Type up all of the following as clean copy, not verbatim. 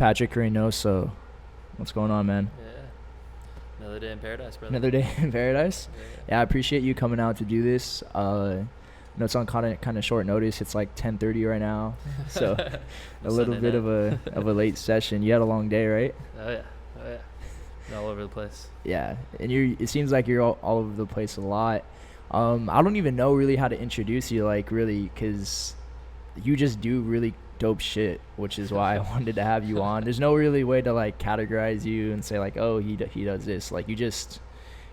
Patrick Reynoso. What's going on, man? Yeah. Another day in paradise, brother. Another day in paradise? Yeah. Yeah, I appreciate you coming out to do this. No, it's on kind of short notice. It's like 10:30 right now, so a little bit of a late session. You had a long day, right? Oh yeah. Been all over the place. Yeah, and it seems like you're all over the place a lot. I don't even know really how to introduce you, like, really, because you just do really dope shit, which is why I wanted to have you on. There's no really way to, like, categorize you and say, like, oh, he does this. Like, you just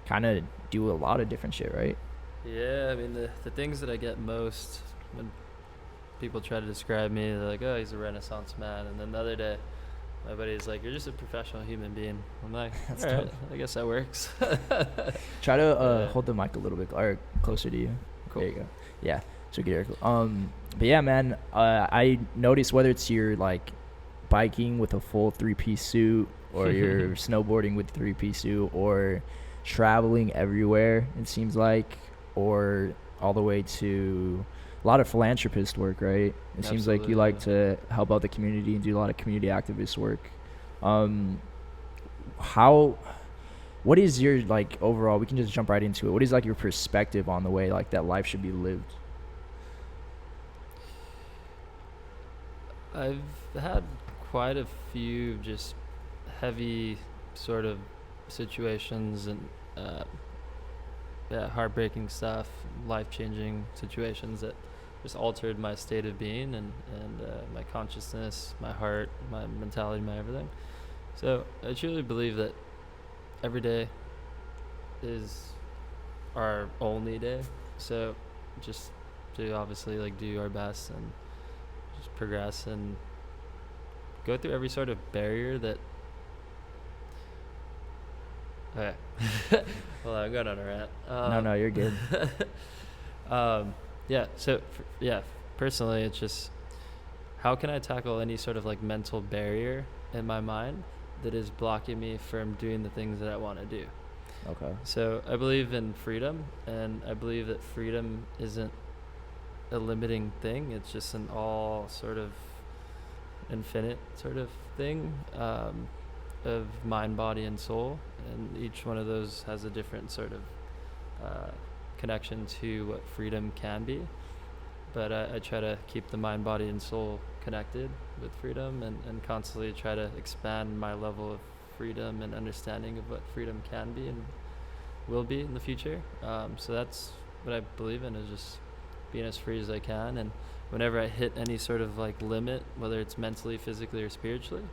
kind of do a lot of different shit, right? Yeah, I mean the things that I get most when people try to describe me, they're like, oh, he's a Renaissance man, and then the other day, my buddy's like, you're just a professional human being. I'm like, That's all right, dope. I guess that works. Try to Yeah. hold the mic a little bit or closer to you. Cool. There you go. Yeah. So get but yeah, man. I noticed whether it's your, like, biking with a full 3-piece suit, or you're snowboarding with a 3-piece suit, or traveling everywhere, it seems like, or all the way to a lot of philanthropist work, right? It seems like you like to help out the community and do a lot of community activist work. What is your, like, overall, we can just jump right into it. What is, like, your perspective on the way, like, that life should be lived? I've had quite a few just heavy sort of situations and heartbreaking stuff, life-changing situations that just altered my state of being and my consciousness, my heart, my mentality, my everything. So I truly believe that every day is our only day. So just to obviously, like, do our best and just progress and go through every sort of barrier that. Okay. Well, I'm going on a rant. No, you're good. Personally, it's just, how can I tackle any sort of, like, mental barrier in my mind that is blocking me from doing the things that I want to do? Okay. So I believe in freedom, and I believe that freedom isn't a limiting thing. It's just an all sort of infinite sort of thing of mind, body, and soul, and each one of those has a different sort of connection to what freedom can be. But I try to keep the mind, body, and soul connected with freedom, and constantly try to expand my level of freedom and understanding of what freedom can be and will be in the future. So that's what I believe in, is just being as free as I can. And whenever I hit any sort of, like, limit, whether it's mentally, physically, or spiritually,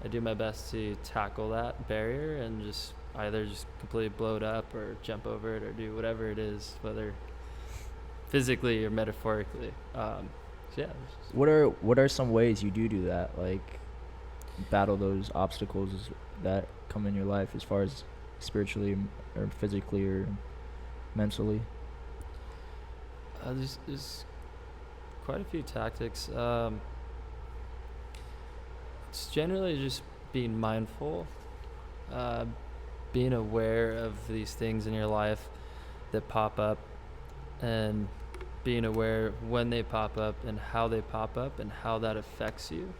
I do my best to tackle that barrier and just either just completely blow it up or jump over it or do whatever it is, whether physically or metaphorically. What are some ways you do that, like, battle those obstacles that come in your life, as far as spiritually or physically or mentally? There's quite a few tactics. It's generally just being mindful, being aware of these things in your life that pop up, and being aware when they pop up and how they pop up and how that affects you.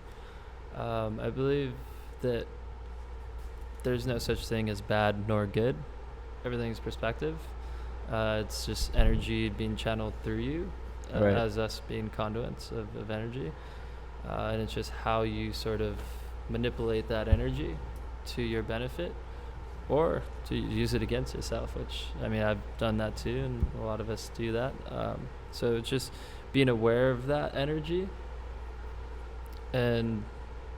I believe that there's no such thing as bad nor good. Everything's perspective. It's just energy being channeled through you, Right. as us being conduits of energy. And it's just how you sort of manipulate that energy to your benefit or to use it against yourself, which, I mean, I've done that too, and a lot of us do that. So it's just being aware of that energy, and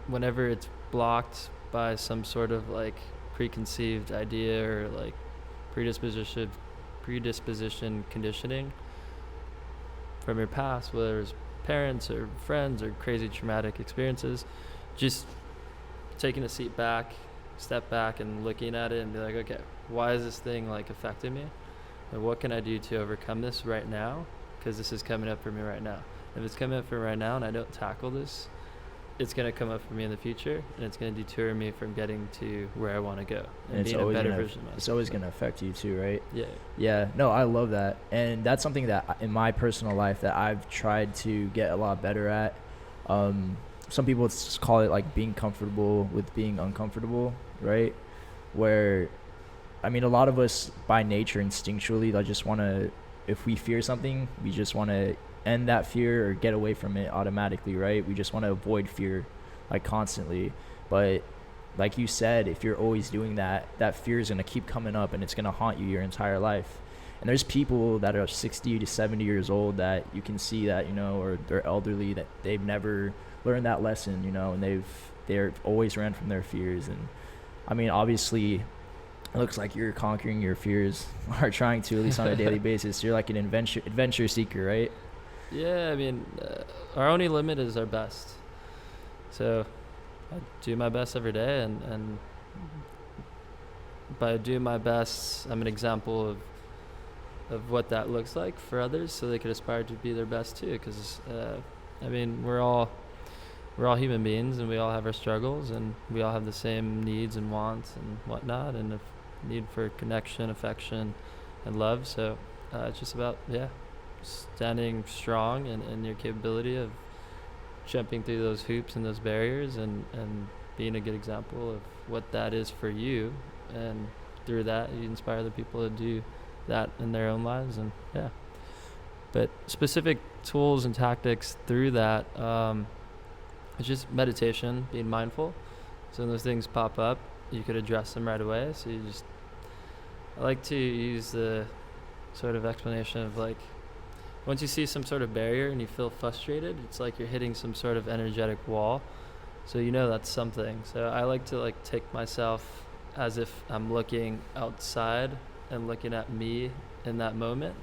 whenever it's blocked by some sort of, like, preconceived idea or, like, predisposition conditioning from your past, whether it's parents or friends or crazy traumatic experiences, just taking a step back and looking at it and be like, okay, why is this thing, like, affecting me, and what can I do to overcome this right now, because this is coming up for me right now. If it's coming up for me right now and I don't tackle this, it's going to come up for me in the future, and it's going to deter me from getting to where I want to go and being a better version of myself. It's always going to affect you too, right? Yeah. Yeah. No, I love that. And that's something that in my personal life that I've tried to get a lot better at. some people call it like being comfortable with being uncomfortable, right? Where, I mean, a lot of us by nature instinctually, I just want to, if we fear something, we just want to end that fear or get away from it automatically, right? We just want to avoid fear like constantly. But like you said, if you're always doing that, that fear is going to keep coming up and it's going to haunt you your entire life. And there's people that are 60 to 70 years old that you can see that, you know, or they're elderly, that they've never learned that lesson, you know, and they're always ran from their fears. And I mean, obviously, it looks like you're conquering your fears, or trying to, at least on a daily basis. You're like an adventure seeker, right? Yeah, I mean, our only limit is our best. So I do my best every day, and by doing my best, I'm an example of what that looks like for others, so they could aspire to be their best too. Because I mean, we're all human beings, and we all have our struggles, and we all have the same needs and wants and whatnot, and a need for connection, affection, and love. So it's just about standing strong and your capability of jumping through those hoops and those barriers, and being a good example of what that is for you, and through that you inspire the people to do that in their own lives. And but specific tools and tactics through that, it's just meditation, being mindful. So when those things pop up, you could address them right away. So I like to use the sort of explanation of, like, once you see some sort of barrier and you feel frustrated, it's like you're hitting some sort of energetic wall. So you know that's something. So I like to, like, take myself as if I'm looking outside and looking at me in that moment,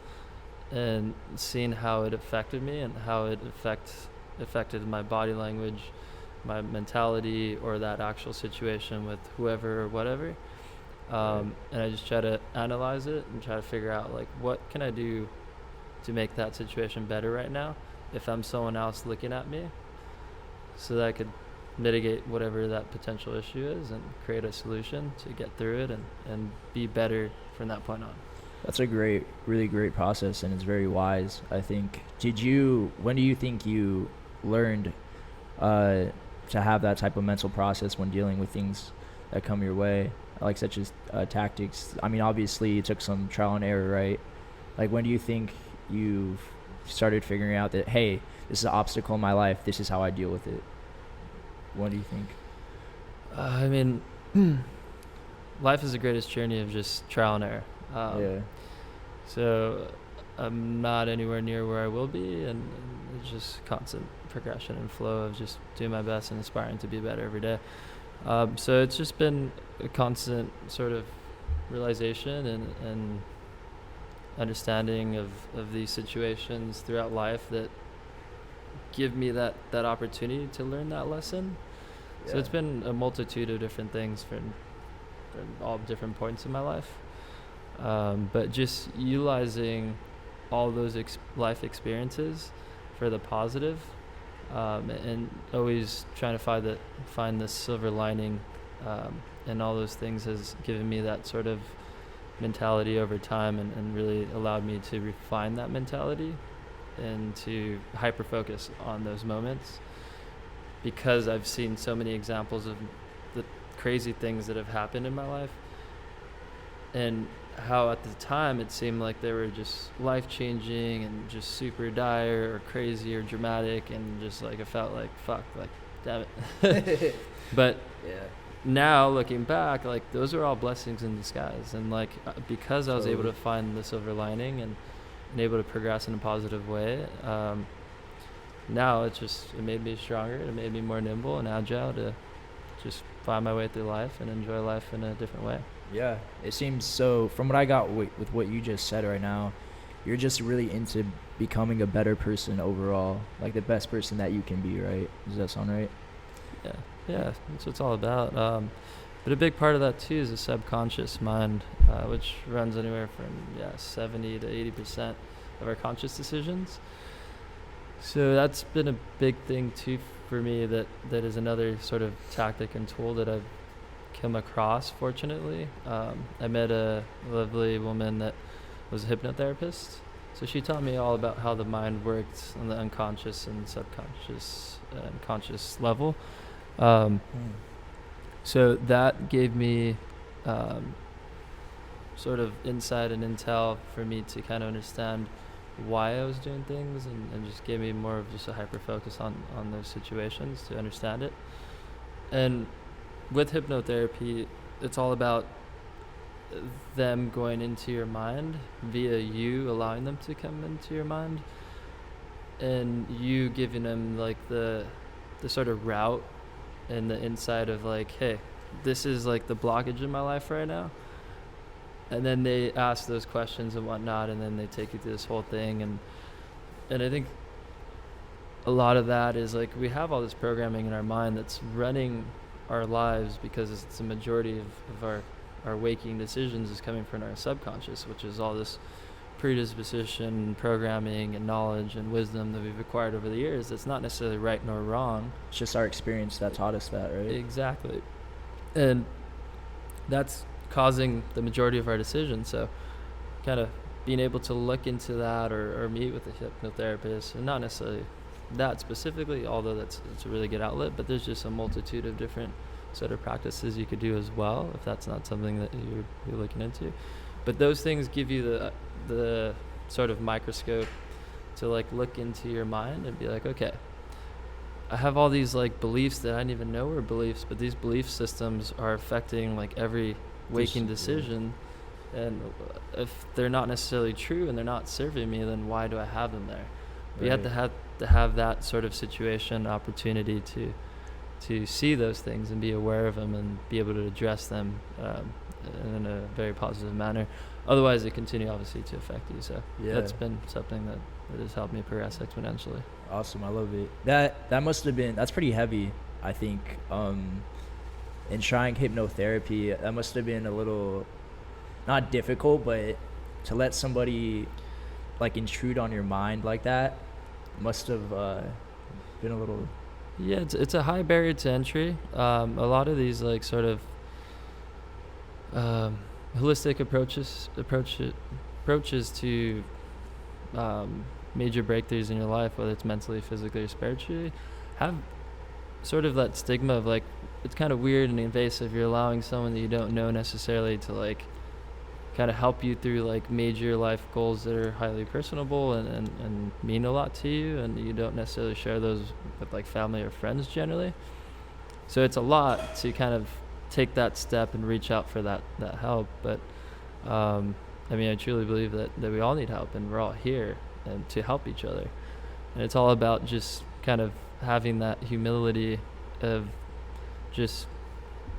and seeing how it affected me and how it affected my body language, my mentality, or that actual situation with whoever or whatever. And I just try to analyze it and try to figure out, like, what can I do to make that situation better right now if I'm someone else looking at me, so that I could mitigate whatever that potential issue is and create a solution to get through it and be better from that point on. That's a really great process, and it's very wise, I think. When do you think you learned to have that type of mental process when dealing with things that come your way, like such as tactics? I mean, obviously you took some trial and error, right? Like, when do you think you started figuring out that, hey, this is an obstacle in my life, this is how I deal with it? What do you think? I mean, life is the greatest journey of just trial and error. So I'm not anywhere near where I will be, and it's just constant progression and flow of just doing my best and aspiring to be better every day. So it's just been a constant sort of realization and understanding of these situations throughout life that give me that opportunity to learn that lesson. So it's been a multitude of different things for all different points in my life. But just utilizing all those life experiences for the positive, and always trying to find the silver lining, and all those things has given me that sort of mentality over time, and really allowed me to refine that mentality and to hyper focus on those moments, because I've seen so many examples of the crazy things that have happened in my life, and how at the time it seemed like they were just life-changing and just super dire or crazy or dramatic, and just like I felt like, fuck, like, damn it. But now looking back, like, those are all blessings in disguise, and like because I was able to find the silver lining and able to progress in a positive way, now it made me stronger, it made me more nimble and agile to just find my way through life and enjoy life in a different way. Yeah, it seems so. From what I got with what you just said right now, you're just really into becoming a better person overall, like the best person that you can be, right? Does that sound right? Yeah, that's what it's all about. But a big part of that too is the subconscious mind, which runs anywhere from 70 to 80% of our conscious decisions. So that's been a big thing too for me. That is another sort of tactic and tool that I've come across, fortunately. I met a lovely woman that was a hypnotherapist, So she taught me all about how the mind worked on the unconscious and subconscious and conscious level. So that gave me sort of insight and intel for me to kind of understand why I was doing things, and just gave me more of just a hyper focus on those situations to understand it. And with hypnotherapy, it's all about them going into your mind via you allowing them to come into your mind, and you giving them like the sort of route and the insight of like, hey, this is like the blockage in my life right now. And then they ask those questions and whatnot, and then they take you through this whole thing. And I think a lot of that is like, we have all this programming in our mind that's running our lives, because it's the majority of our waking decisions is coming from our subconscious, which is all this predisposition, programming, and knowledge and wisdom that we've acquired over the years. That's not necessarily right nor wrong. It's just our experience that taught us that, right? Exactly. And that's causing the majority of our decisions. So kind of being able to look into that, or meet with a hypnotherapist, and not necessarily that specifically, although it's a really good outlet, but there's just a multitude of different sort of practices you could do as well, if that's not something that you're looking into. But those things give you the sort of microscope to like look into your mind and be like, okay, I have all these like beliefs that I didn't even know were beliefs, but these belief systems are affecting like every waking decision. And if they're not necessarily true and they're not serving me, then why do I have them there? But you have to have that sort of situation, opportunity to see those things and be aware of them and be able to address them in a very positive manner. Otherwise, they continue obviously to affect you. So that's been something that has helped me progress exponentially. Awesome, I love it. That must have been, that's pretty heavy, I think. In trying hypnotherapy, that must have been a little, not difficult, but to let somebody like intrude on your mind like that must have been a little. Yeah, it's a high barrier to entry. A lot of these like sort of holistic approaches to major breakthroughs in your life, whether it's mentally, physically, or spiritually, have sort of that stigma of like, it's kind of weird and invasive. You're allowing someone that you don't know necessarily to like kind of help you through like major life goals that are highly personable and mean a lot to you, and you don't necessarily share those with like family or friends generally. So it's a lot to kind of take that step and reach out for that help. But I mean, I truly believe that we all need help, and we're all here and to help each other. And it's all about just kind of having that humility of just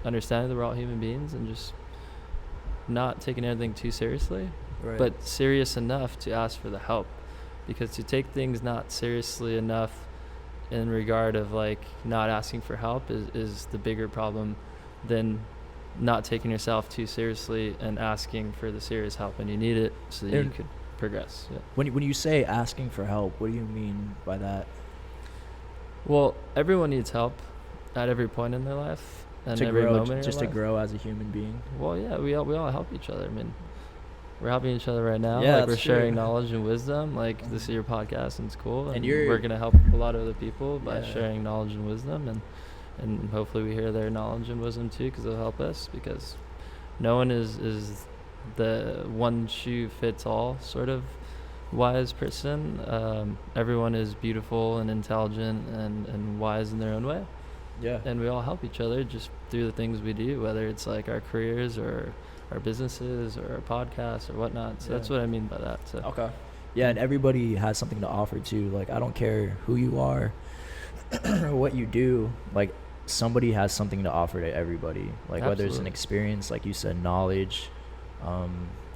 understanding that we're all human beings, and just not taking everything too seriously, Right. but serious enough to ask for the help. Because to take things not seriously enough in regard of like not asking for help is the bigger problem than not taking yourself too seriously and asking for the serious help when you need it, so that you could progress. Yeah. When you say asking for help, what do you mean by that? Well, everyone needs help at every point in their life and To every grow, moment in just their to life. grow as a human being. Well, yeah, we all help each other. I mean, we're helping each other right now. Yeah, like we're that's sharing true. knowledge and wisdom. Like this is your podcast, and it's cool. And we're gonna help a lot of other people by sharing knowledge and wisdom, and hopefully we hear their knowledge and wisdom too, because they'll help us. Because no one is the one shoe fits all sort of wise person. Everyone is beautiful and intelligent and wise in their own way. Yeah. And we all help each other just through the things we do, whether it's like our careers or our businesses or our podcasts or whatnot. So that's what I mean by that. So. Okay. Yeah, and everybody has something to offer too. Like, I don't care who you are or what you do. Like, somebody has something to offer to everybody. Like, whether it's an experience, like you said, knowledge,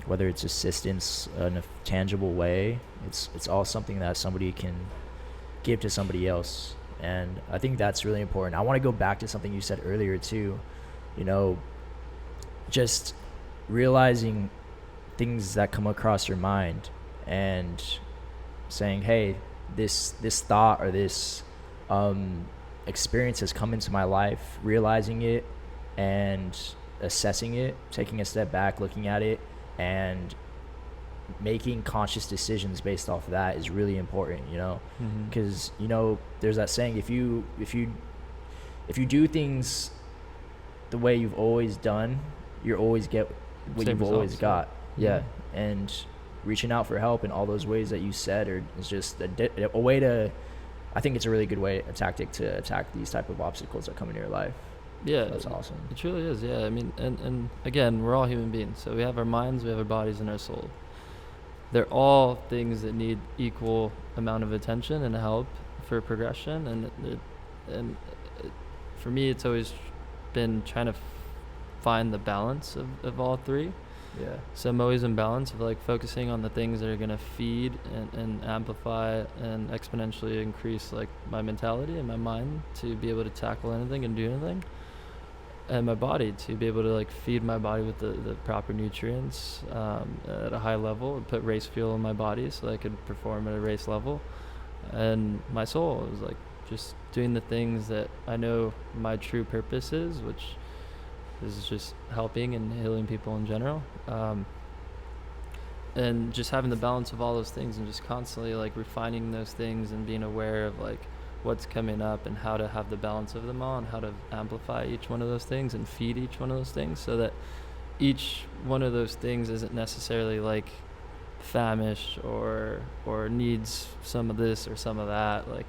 whether it's assistance in a tangible way, it's all something that somebody can give to somebody else. And I think that's really important. I want to go back to something you said earlier too, you know, just realizing things that come across your mind and saying, hey, this thought or this experience has come into my life, realizing it and assessing it, taking a step back, looking at it, and making conscious decisions based off of that is really important, you know, Mm-hmm. because there's that saying, if you do things the way you've always done, you always get what Same you've always results, got. yeah. Yeah. And reaching out for help in all those ways that you said is just a way to, I think it's a really good way, a tactic to attack these type of obstacles that come into your life. Yeah, So that's awesome. it truly is. Yeah, I mean, and again, we're all human beings, so we have our minds, we have our bodies, and our soul. They're all things that need equal amount of attention and help for progression. And for me, it's always been trying to find the balance of all three. Yeah. So I'm always in balance of like focusing on the things that are gonna feed and amplify and exponentially increase like my mentality and my mind to be able to tackle anything and do anything, and my body to be able to like feed my body with the proper nutrients at a high level and put race fuel in my body so that I could perform at a race level. And my soul is like just doing the things that I know my true purpose is, which is just helping and healing people in general. And just having the balance of all those things and just constantly like refining those things and being aware of like what's coming up and how to have the balance of them all and how to amplify each one of those things and feed each one of those things so that each one of those things isn't necessarily like famished or needs some of this or some of that. Like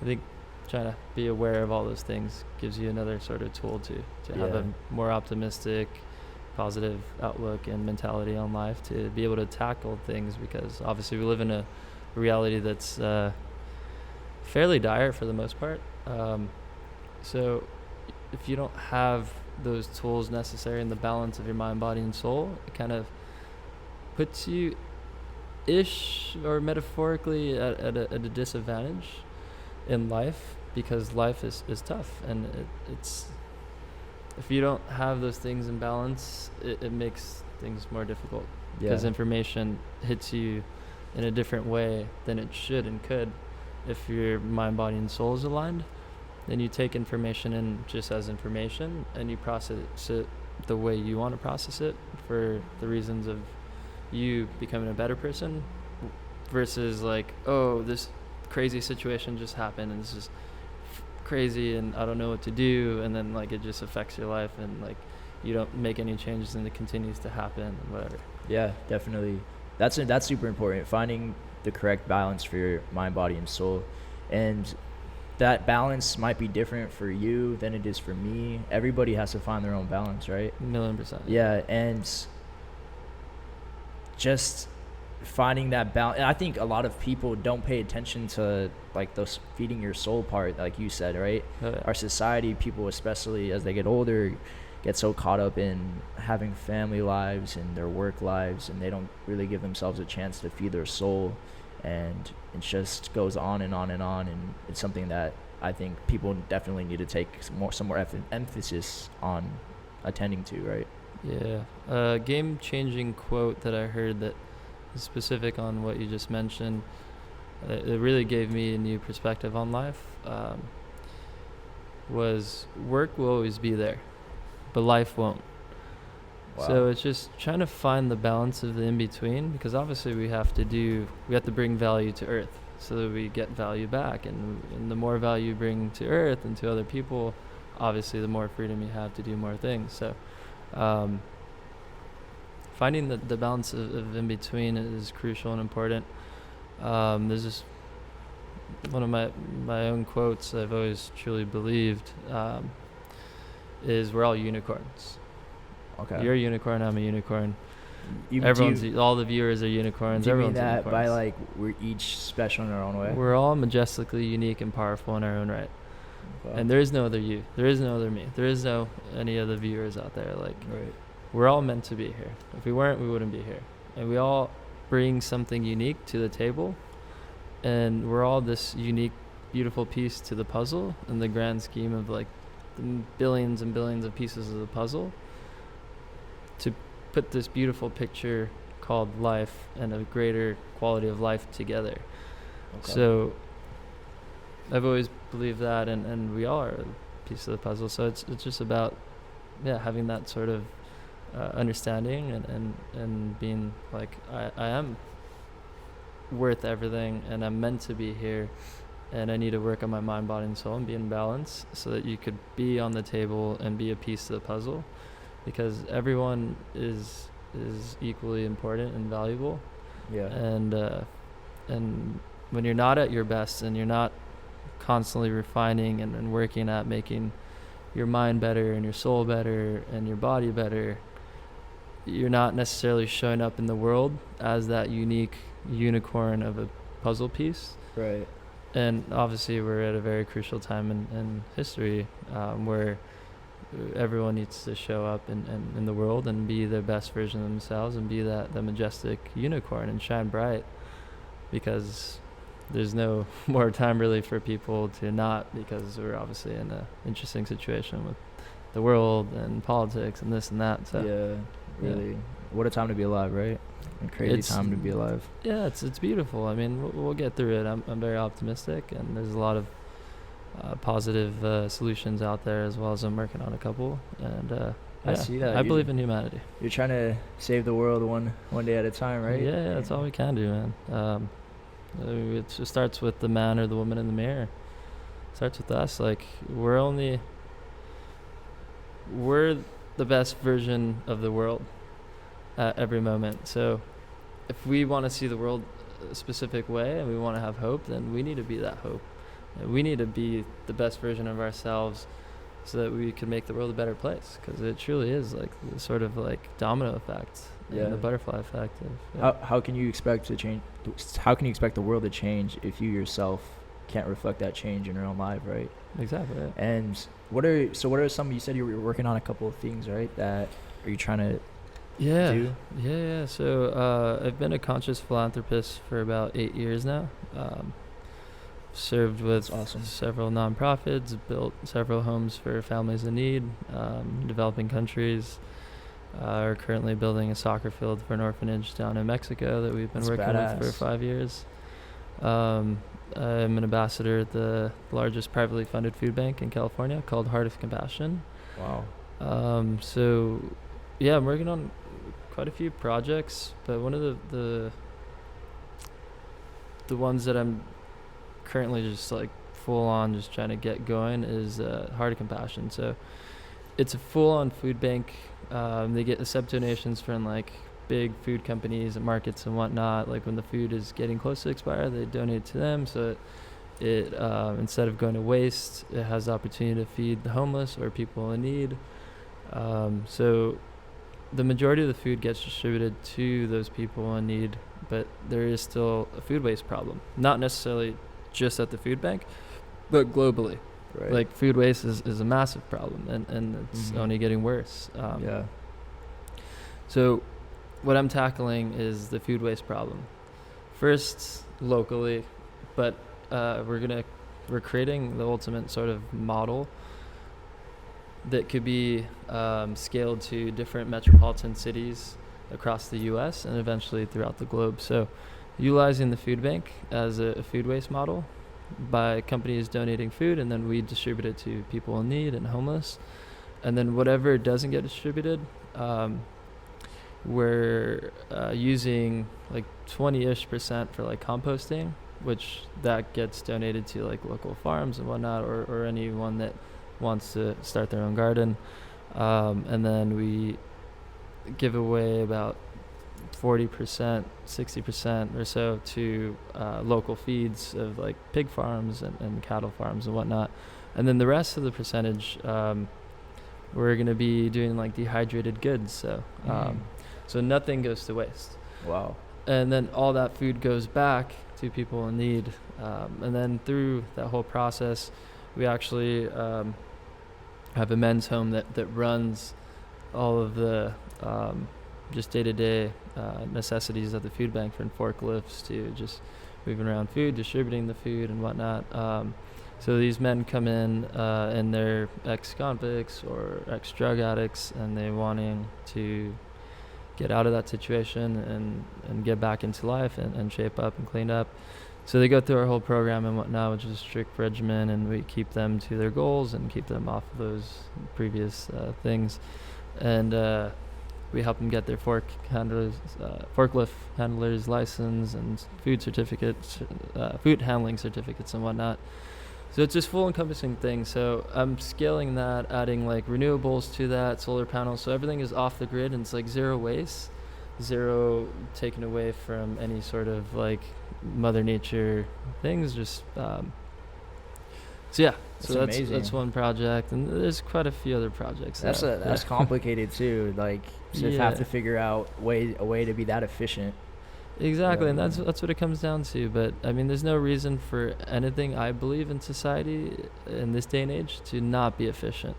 I think trying to be aware of all those things gives you another sort of tool to have a more optimistic, positive outlook and mentality on life to be able to tackle things, because obviously we live in a reality that's fairly dire for the most part. So if you don't have those tools necessary in the balance of your mind, body, and soul, it kind of puts you ish or metaphorically at a disadvantage in life, because life is tough, and it's if you don't have those things in balance, it makes things more difficult, because information hits you in a different way than it should and could. If your mind, body, and soul is aligned, then you take information in just as information and you process it the way you want to process it for the reasons of you becoming a better person, versus like, oh, this crazy situation just happened and this is crazy and I don't know what to do, and then like it just affects your life and like you don't make any changes and it continues to happen and whatever. Yeah, definitely. That's super important, finding the correct balance for your mind, body, and soul. And that balance might be different for you than it is for me. Everybody has to find their own balance, right? 1,000,000%. Yeah, and just finding that balance. And I think a lot of people don't pay attention to like those feeding your soul part, like you said, right? Oh, yeah. Our society, people especially as they get older, get so caught up in having family lives and their work lives, and they don't really give themselves a chance to feed their soul, and it just goes on and on and on. And it's something that I think people definitely need to take some more emphasis on attending to, right? Yeah. Game-changing quote that I heard that is specific on what you just mentioned. It really gave me a new perspective on life. Was work will always be there, but life won't. Wow. So it's just trying to find the balance of the in-between, because obviously we have to bring value to earth so that we get value back, and the more value you bring to earth and to other people, obviously the more freedom you have to do more things. So finding the balance of in-between is crucial and important. There's just one of my own quotes I've always truly believed is we're all unicorns. Okay. You're a unicorn, I'm a unicorn. Everyone's All the viewers are unicorns. Do you mean Everyone's that unicorns. by like we're each special in our own way? We're all majestically unique and powerful in our own right. Okay. And there is no other you. There is no other me. There is no any other viewers out there. Like, right. We're all meant to be here. If we weren't, we wouldn't be here. And we all bring something unique to the table. And we're all this unique, beautiful piece to the puzzle in the grand scheme of like the billions and billions of pieces of the puzzle to put this beautiful picture called life and a greater quality of life together. Okay. So I've always believed that, and we all are a piece of the puzzle. So it's just about having that sort of understanding and being like, I am worth everything, and I'm meant to be here, and I need to work on my mind, body, and soul and be in balance so that you could be on the table and be a piece of the puzzle, because everyone is equally important and valuable. Yeah. And when you're not at your best and you're not constantly refining and working at making your mind better and your soul better and your body better, you're not necessarily showing up in the world as that unique unicorn of a puzzle piece. Right. And obviously we're at a very crucial time in history, where everyone needs to show up in the world and be their best version of themselves and be that majestic unicorn and shine bright, because there's no more time really for people to not, because we're obviously in an interesting situation with the world and politics and this and that. So yeah, really, what a time to be alive, right? A crazy time to be alive. Yeah, it's beautiful. I mean, we'll get through it. I'm very optimistic, and there's a lot of positive solutions out there, as well as I'm working on a couple. And I see that. I believe in humanity. You're trying to save the world one day at a time, right? Yeah, that's all we can do, man. It just starts with the man or the woman in the mirror. It starts with us. Like, we're the best version of the world at every moment. So if we want to see the world a specific way and we want to have hope, then we need to be that hope. We need to be the best version of ourselves so that we can make the world a better place, because it truly is like sort of like domino effect, and the butterfly effect. How can you expect to change? How can you expect the world to change if you yourself can't reflect that change in your own life, right? Exactly. Right. And what are some? You said you were working on a couple of things, right? That are you trying to do? Yeah. So I've been a conscious philanthropist for about 8 years now. Served with several nonprofits, built several homes for families in need, developing countries. We're currently building a soccer field for an orphanage down in Mexico that we've been working with for 5 years. I'm an ambassador at the largest privately funded food bank in California called Heart of Compassion. Wow. So yeah, I'm working on quite a few projects, but one of the ones that I'm currently just like full on just trying to get going is Heart of Compassion. So it's a full on food bank. They get accept donations from like big food companies and markets and whatnot. Like when the food is getting close to expire, they donate to them, so it instead of going to waste, it has the opportunity to feed the homeless or people in need. So the majority of the food gets distributed to those people in need, but there is still a food waste problem, not necessarily just at the food bank, but globally. Right. Like food waste is a massive problem, and it's only getting worse. So what I'm tackling is the food waste problem. First, locally, but we're creating the ultimate sort of model that could be scaled to different metropolitan cities across the U.S. and eventually throughout the globe. So utilizing the food bank as a food waste model by companies donating food, and then we distribute it to people in need and homeless. And then whatever doesn't get distributed, we're using like 20-ish% for like composting, which that gets donated to like local farms and whatnot, or anyone that wants to start their own garden. And then we give away about 40%, 60% or so to local feeds of like pig farms and cattle farms and whatnot. And then the rest of the percentage, we're going to be doing like dehydrated goods. So nothing goes to waste. Wow. And then all that food goes back to people in need. And then through that whole process, we actually have a men's home that runs all of the just day-to-day necessities of the food bank, from forklifts to just moving around food, distributing the food and whatnot. So these men come in and they're ex-convicts or ex-drug addicts, and they're wanting to get out of that situation and get back into life and shape up and clean up. So they go through our whole program and whatnot, which is a strict regimen, and we keep them to their goals and keep them off of those previous things. And we help them get their forklift handlers license and food certificates, food handling certificates and whatnot. So it's just full encompassing thing. So I'm scaling that, adding like renewables to that, solar panels. So everything is off the grid and it's like zero waste, zero taken away from any sort of like Mother Nature things. Just so yeah, so that's one project, and there's quite a few other projects. That's complicated too. Like, so you have to figure out a way to be that efficient. Exactly, and that's what it comes down to. But I mean, there's no reason for anything, I believe, in society in this day and age to not be efficient.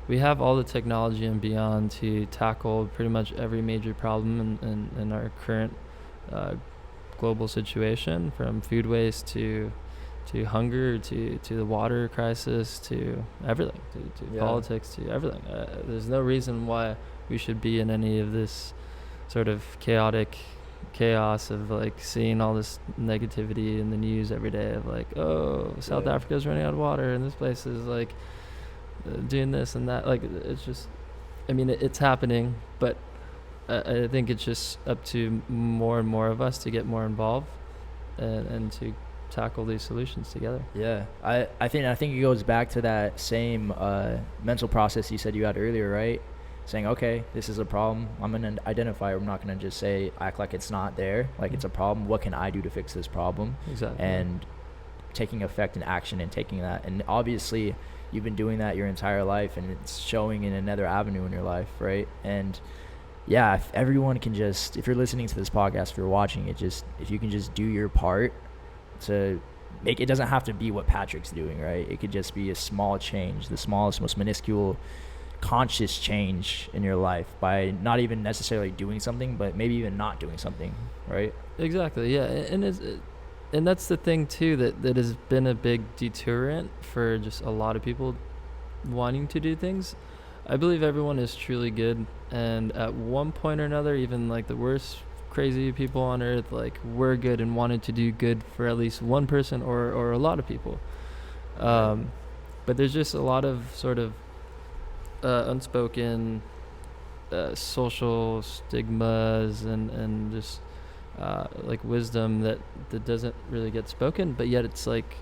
We have all the technology and beyond to tackle pretty much every major problem in our current global situation, from food waste to hunger to the water crisis to everything, to politics, to everything. There's no reason why we should be in any of this sort of chaos of like seeing all this negativity in the news every day of like, oh, South Africa's running out of water and this place is like doing this and that. Like, it's just, I mean, it's happening, but I think it's just up to more and more of us to get more involved and to tackle these solutions together. Yeah, I think it goes back to that same mental process you said you had earlier, right? Saying, okay, this is a problem, I'm gonna identify it. I'm not gonna just say act like it's not there, like it's a problem. What can I do to fix this problem? Exactly. And taking effect and action and taking that. And obviously you've been doing that your entire life, and it's showing in another avenue in your life, right? And yeah, if everyone can just, if you're listening to this podcast, if you're watching it, just if you can just do your part to make it, doesn't have to be what Patrick's doing, right? It could just be a small change, the smallest, most minuscule conscious change in your life, by not even necessarily doing something, but maybe even not doing something, right? Exactly, yeah. And that's the thing too, that has been a big deterrent for just a lot of people wanting to do things. I believe everyone is truly good, and at one point or another, even like the worst crazy people on earth, like, we're good and wanted to do good for at least one person or a lot of people. But there's just a lot of sort of unspoken social stigmas and just like wisdom that doesn't really get spoken, but yet it's like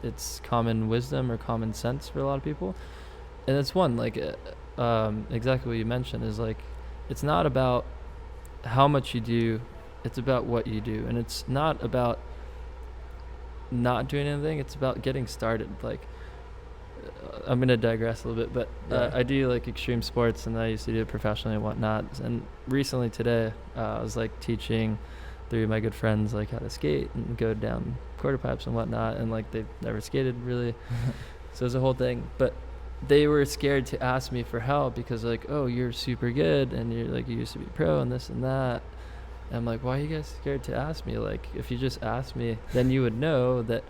it's common wisdom or common sense for a lot of people. And it's one, like exactly what you mentioned, is like, it's not about how much you do, it's about what you do. And it's not about not doing anything, it's about getting started. Like, I'm gonna digress a little bit, but I do like extreme sports, and I used to do it professionally and whatnot. And recently today, I was like teaching 3 of my good friends like how to skate and go down quarter pipes and whatnot, and like they've never skated really. So it's a whole thing, but they were scared to ask me for help because like, oh, you're super good and you're like, you used to be pro and this and that. And I'm like, why are you guys scared to ask me? Like, if you just asked me, then you would know that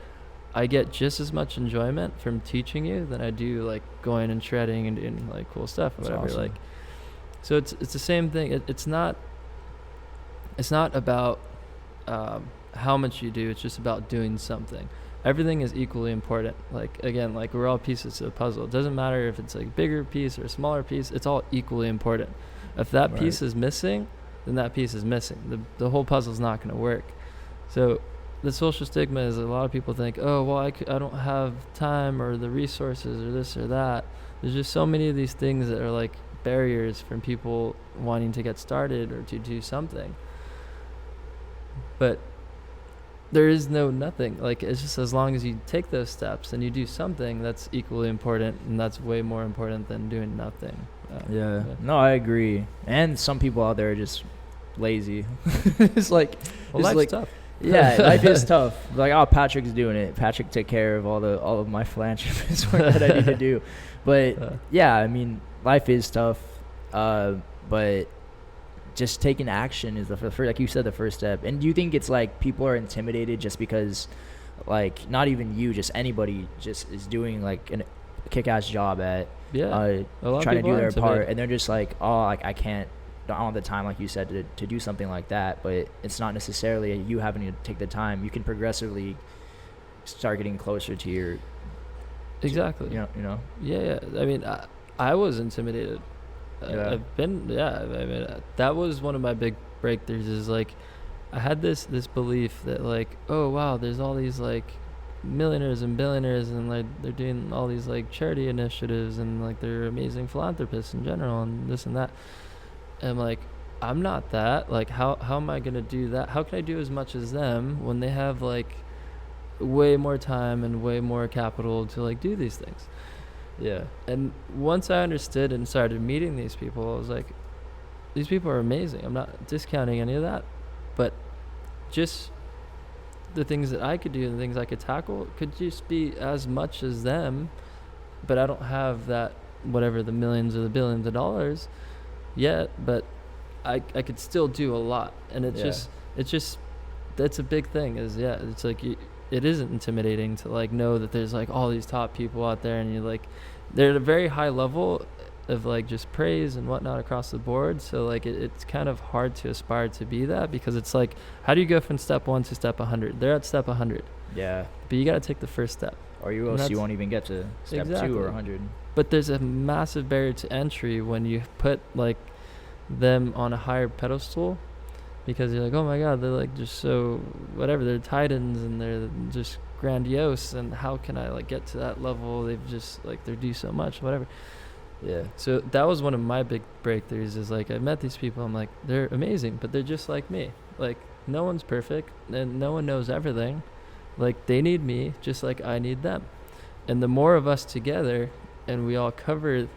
I get just as much enjoyment from teaching you than I do like going and shredding and doing like cool stuff or whatever. Awesome. Like, so it's the same thing. It's not about how much you do. It's just about doing something. Everything is equally important. Like, again, like, we're all pieces to the puzzle. It doesn't matter if it's like a bigger piece or a smaller piece. It's all equally important. If that piece is missing, then that piece is missing. The whole puzzle's not going to work. So the social stigma is a lot of people think, oh, well, I don't have time or the resources or this or that. There's just so many of these things that are like barriers from people wanting to get started or to do something. But there is no nothing. Like, it's just as long as you take those steps and you do something, that's equally important, and that's way more important than doing nothing. No, I agree. And some people out there are just lazy. It's like, well, life's tough. Yeah, life is tough. Like, oh, Patrick's doing it. Patrick took care of all of my philanthropist work that I need to do. But yeah, I mean, life is tough. But just taking action is the first, like you said, the first step. And do you think it's like people are intimidated just because, like, not even you, just anybody just is doing like a kick-ass job at trying to do their part, and they're just like, oh, like, I don't have the time, like you said, to do something like that. But it's not necessarily you having to take the time. You can progressively start getting closer to your exactly. You know. Yeah. I mean, I was intimidated I've been, I mean, that was one of my big breakthroughs, is like, I had this belief that like, oh wow, there's all these like millionaires and billionaires, and like they're doing all these like charity initiatives, and like they're amazing philanthropists in general, and this and that. And I'm like, I'm not that. Like, how am I gonna do that? How can I do as much as them when they have like way more time and way more capital to like do these things? Yeah. And once I understood and started meeting these people, I was like, these people are amazing. I'm not discounting any of that, but just the things that I could do and the things I could tackle could just be as much as them, but I don't have that, whatever, the millions or the billions of dollars yet, but I could still do a lot. And it's just that's a big thing, is it's like it isn't intimidating to like know that there's like all these top people out there, and you're like, they're at a very high level of like just praise and whatnot across the board. So like it's kind of hard to aspire to be that, because it's like, how do you go from step 1 to step 100? They're at step 100. Yeah. But you got to take the first step. Or you else you won't even get to step 2 or 100. But there's a massive barrier to entry when you put like them on a higher pedestal, because you're like, oh my god, they're like just so whatever, they're titans and they're just grandiose, and how can I like get to that level? They've just like, they do so much, whatever. Yeah. So that was one of my big breakthroughs, is like, I met these people, I'm like, they're amazing, but they're just like me. Like, no one's perfect and no one knows everything. Like, they need me just like I need them. And the more of us together, and we all cover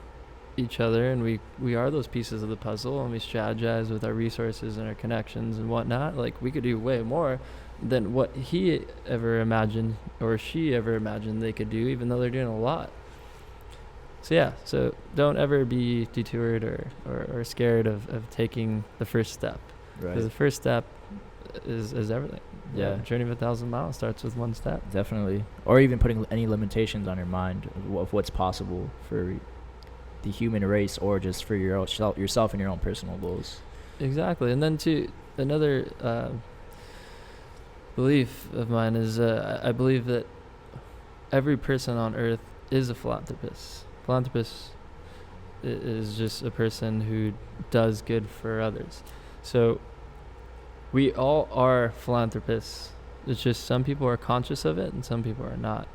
each other, and we are those pieces of the puzzle, and we strategize with our resources and our connections and whatnot, like we could do way more than what he ever imagined or she ever imagined they could do, even though they're doing a lot. So don't ever be detoured or scared of taking the first step. Right. Because the first step is everything. Yeah. Journey of 1,000 miles starts with one step. Definitely. Or even putting any limitations on your mind of what's possible for the human race, or just for yourself and your own personal goals. Exactly. And then to another belief of mine is I believe that every person on earth is a philanthropist. Philanthropist is just a person who does good for others. So we all are philanthropists. It's just some people are conscious of it and some people are not.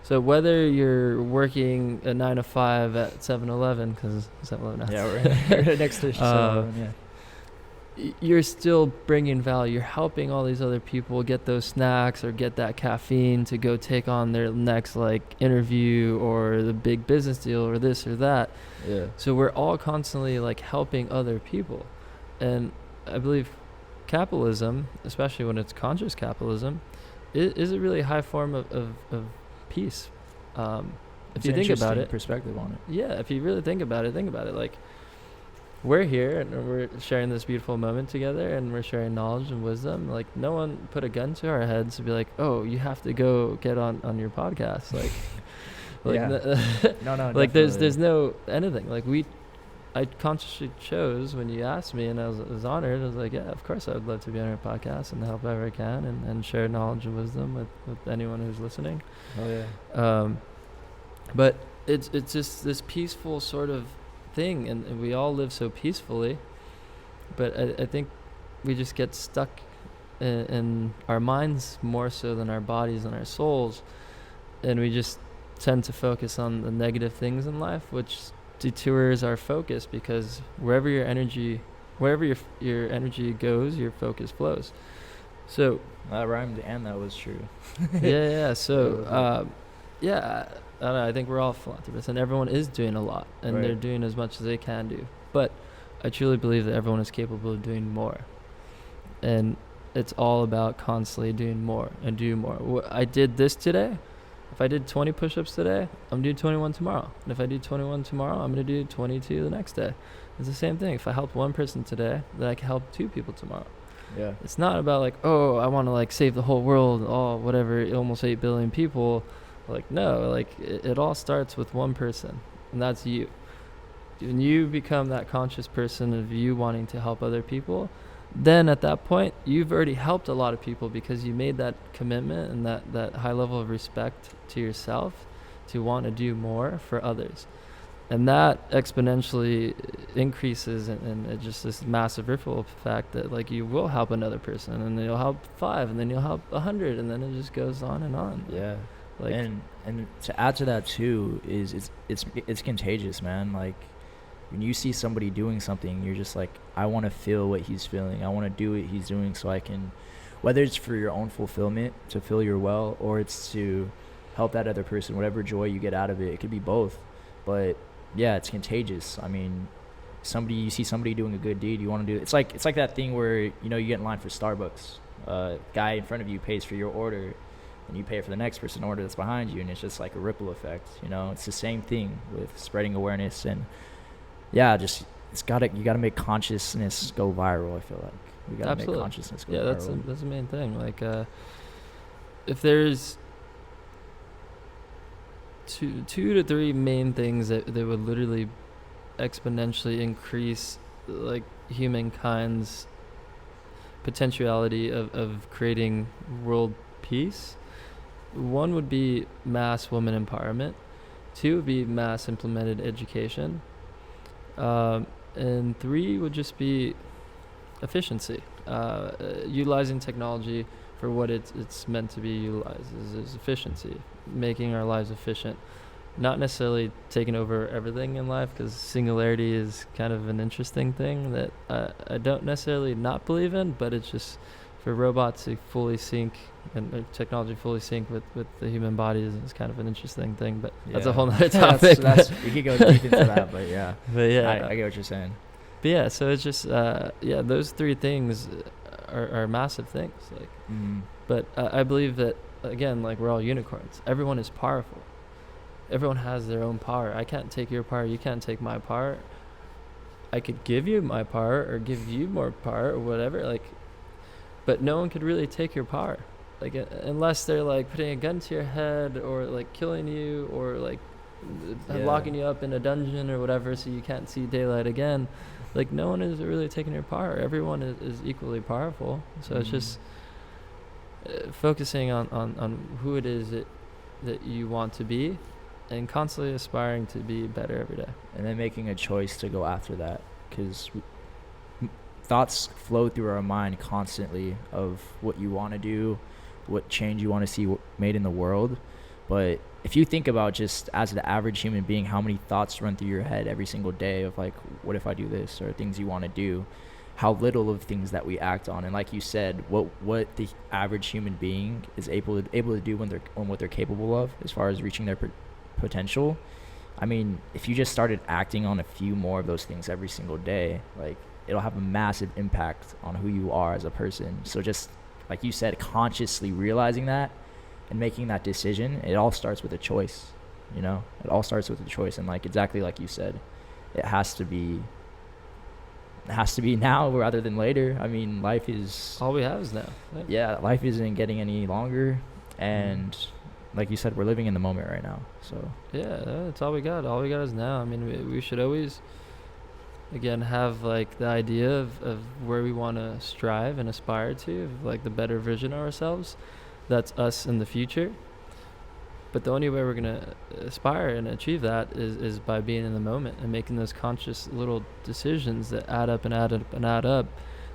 So whether you're working a 9 to 5 at 7-Eleven, because 7-Eleven, we're right next to 7-Eleven, you're still bringing value. You're helping all these other people get those snacks or get that caffeine to go take on their next like interview or the big business deal or this or that. Yeah. So we're all constantly like helping other people. And I believe capitalism, especially when it's conscious capitalism, is a really high form of peace. If you think about it, perspective on it. Yeah, if you really think about it, like, we're here and we're sharing this beautiful moment together, and we're sharing knowledge and wisdom. Like, no one put a gun to our heads to be like, oh, you have to go get on your podcast. Like, no, like there's no anything. Like, I consciously chose when you asked me, and I was honored. I was like, yeah, of course I would love to be on your podcast and help wherever I can, and share knowledge and wisdom with anyone who's listening. Oh yeah. But it's just this peaceful sort of thing, and we all live so peacefully, but I think we just get stuck in our minds more so than our bodies and our souls, and we just tend to focus on the negative things in life, which detours our focus, because wherever your energy goes, your focus flows. So that rhymed and that was true. So I don't know, I think we're all philanthropists, and everyone is doing a lot, and they're doing as much as they can do. But I truly believe that everyone is capable of doing more. And it's all about constantly doing more and do more. I did this today. If I did 20 push-ups today, I'm doing 21 tomorrow. And if I do 21 tomorrow, I'm going to do 22 the next day. It's the same thing. If I helped one person today, then I can help 2 people tomorrow. Yeah. It's not about like, oh, I want to like save the whole world, whatever, almost 8 billion people. Like, no, like it all starts with one person, and that's you. When you become that conscious person of you wanting to help other people, then at that point, you've already helped a lot of people, because you made that commitment and that high level of respect to yourself to want to do more for others. And that exponentially increases, and it just this massive ripple effect that like you will help another person, and then you'll help 5, and then you'll help 100, and then it just goes on and on. Yeah. Like, and to add to that too is it's contagious, man. Like when you see somebody doing something, you're just like, I want to feel what he's feeling. I want to do what he's doing, so I can, whether it's for your own fulfillment to fill your well, or it's to help that other person, whatever joy you get out of it. It could be both, but yeah, it's contagious. I mean, you see somebody doing a good deed, you want to do it. It's like that thing where, you know, you get in line for Starbucks, guy in front of you pays for your order, and you pay for the next person order that's behind you, and it's just like a ripple effect. You know, it's the same thing with spreading awareness. And yeah, just you gotta make consciousness go viral. I feel like we gotta make consciousness go viral. Yeah, that's the main thing. Like if there's two to three main things that would literally exponentially increase like humankind's potentiality of creating world peace. One would be mass woman empowerment. 2 would be mass implemented education. And 3 would just be efficiency. Utilizing technology for what it's meant to be utilized is efficiency, making our lives efficient. Not necessarily taking over everything in life, because singularity is kind of an interesting thing that I don't necessarily not believe in, but it's just for robots to fully sync and technology fully sync with the human body is kind of an interesting thing, but that's a whole nother topic. We could go deep into that, but yeah. But yeah. I get what you're saying. But yeah, so it's just, those 3 things are massive things. Like, But I believe that, again, like we're all unicorns. Everyone is powerful. Everyone has their own power. I can't take your power. You can't take my power. I could give you my power or give you more power or whatever. Like, but no one could really take your power. Like, unless they're like putting a gun to your head or like killing you or like locking you up in a dungeon or whatever so you can't see daylight again. Like, no one is really taking your power. Everyone is equally powerful. So it's just focusing on who it is that you want to be, and constantly aspiring to be better every day. And then making a choice to go after that, because thoughts flow through our mind constantly of what you want to do, what change you want to see made in the world. But if you think about just as the average human being, how many thoughts run through your head every single day of like, what if I do this, or things you want to do, how little of things that we act on. And like you said, what the average human being is able to do when what they're capable of as far as reaching their potential. I mean, if you just started acting on a few more of those things every single day, like, it'll have a massive impact on who you are as a person. So just like you said, consciously realizing that and making that decision, it all starts with a choice. You know, it all starts with a choice. And like exactly like you said, it has to be now rather than later. I mean, life is all we have is now. Yeah, life isn't getting any longer, and like you said, we're living in the moment right now. So yeah, that's all we got. All we got is now. I mean, we should always, again, have like the idea of where we want to strive and aspire to, of like the better version of ourselves. That's us in the future. But the only way we're going to aspire and achieve that is by being in the moment and making those conscious little decisions that add up and add up and add up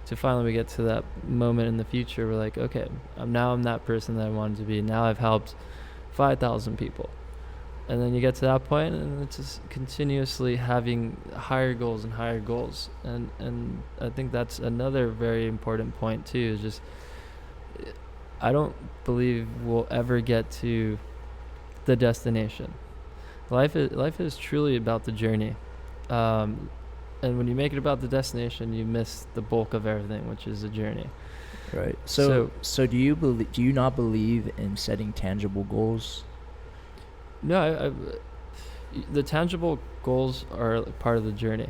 to finally we get to that moment in the future. We're like, okay, I'm that person that I wanted to be. Now I've helped 5,000 people. And then you get to that point, and it's just continuously having higher goals and higher goals. And I think that's another very important point too, is just, I don't believe we'll ever get to the destination. Life is truly about the journey. And when you make it about the destination, you miss the bulk of everything, which is the journey. Right. So do you not believe in setting tangible goals? No, the tangible goals are part of the journey,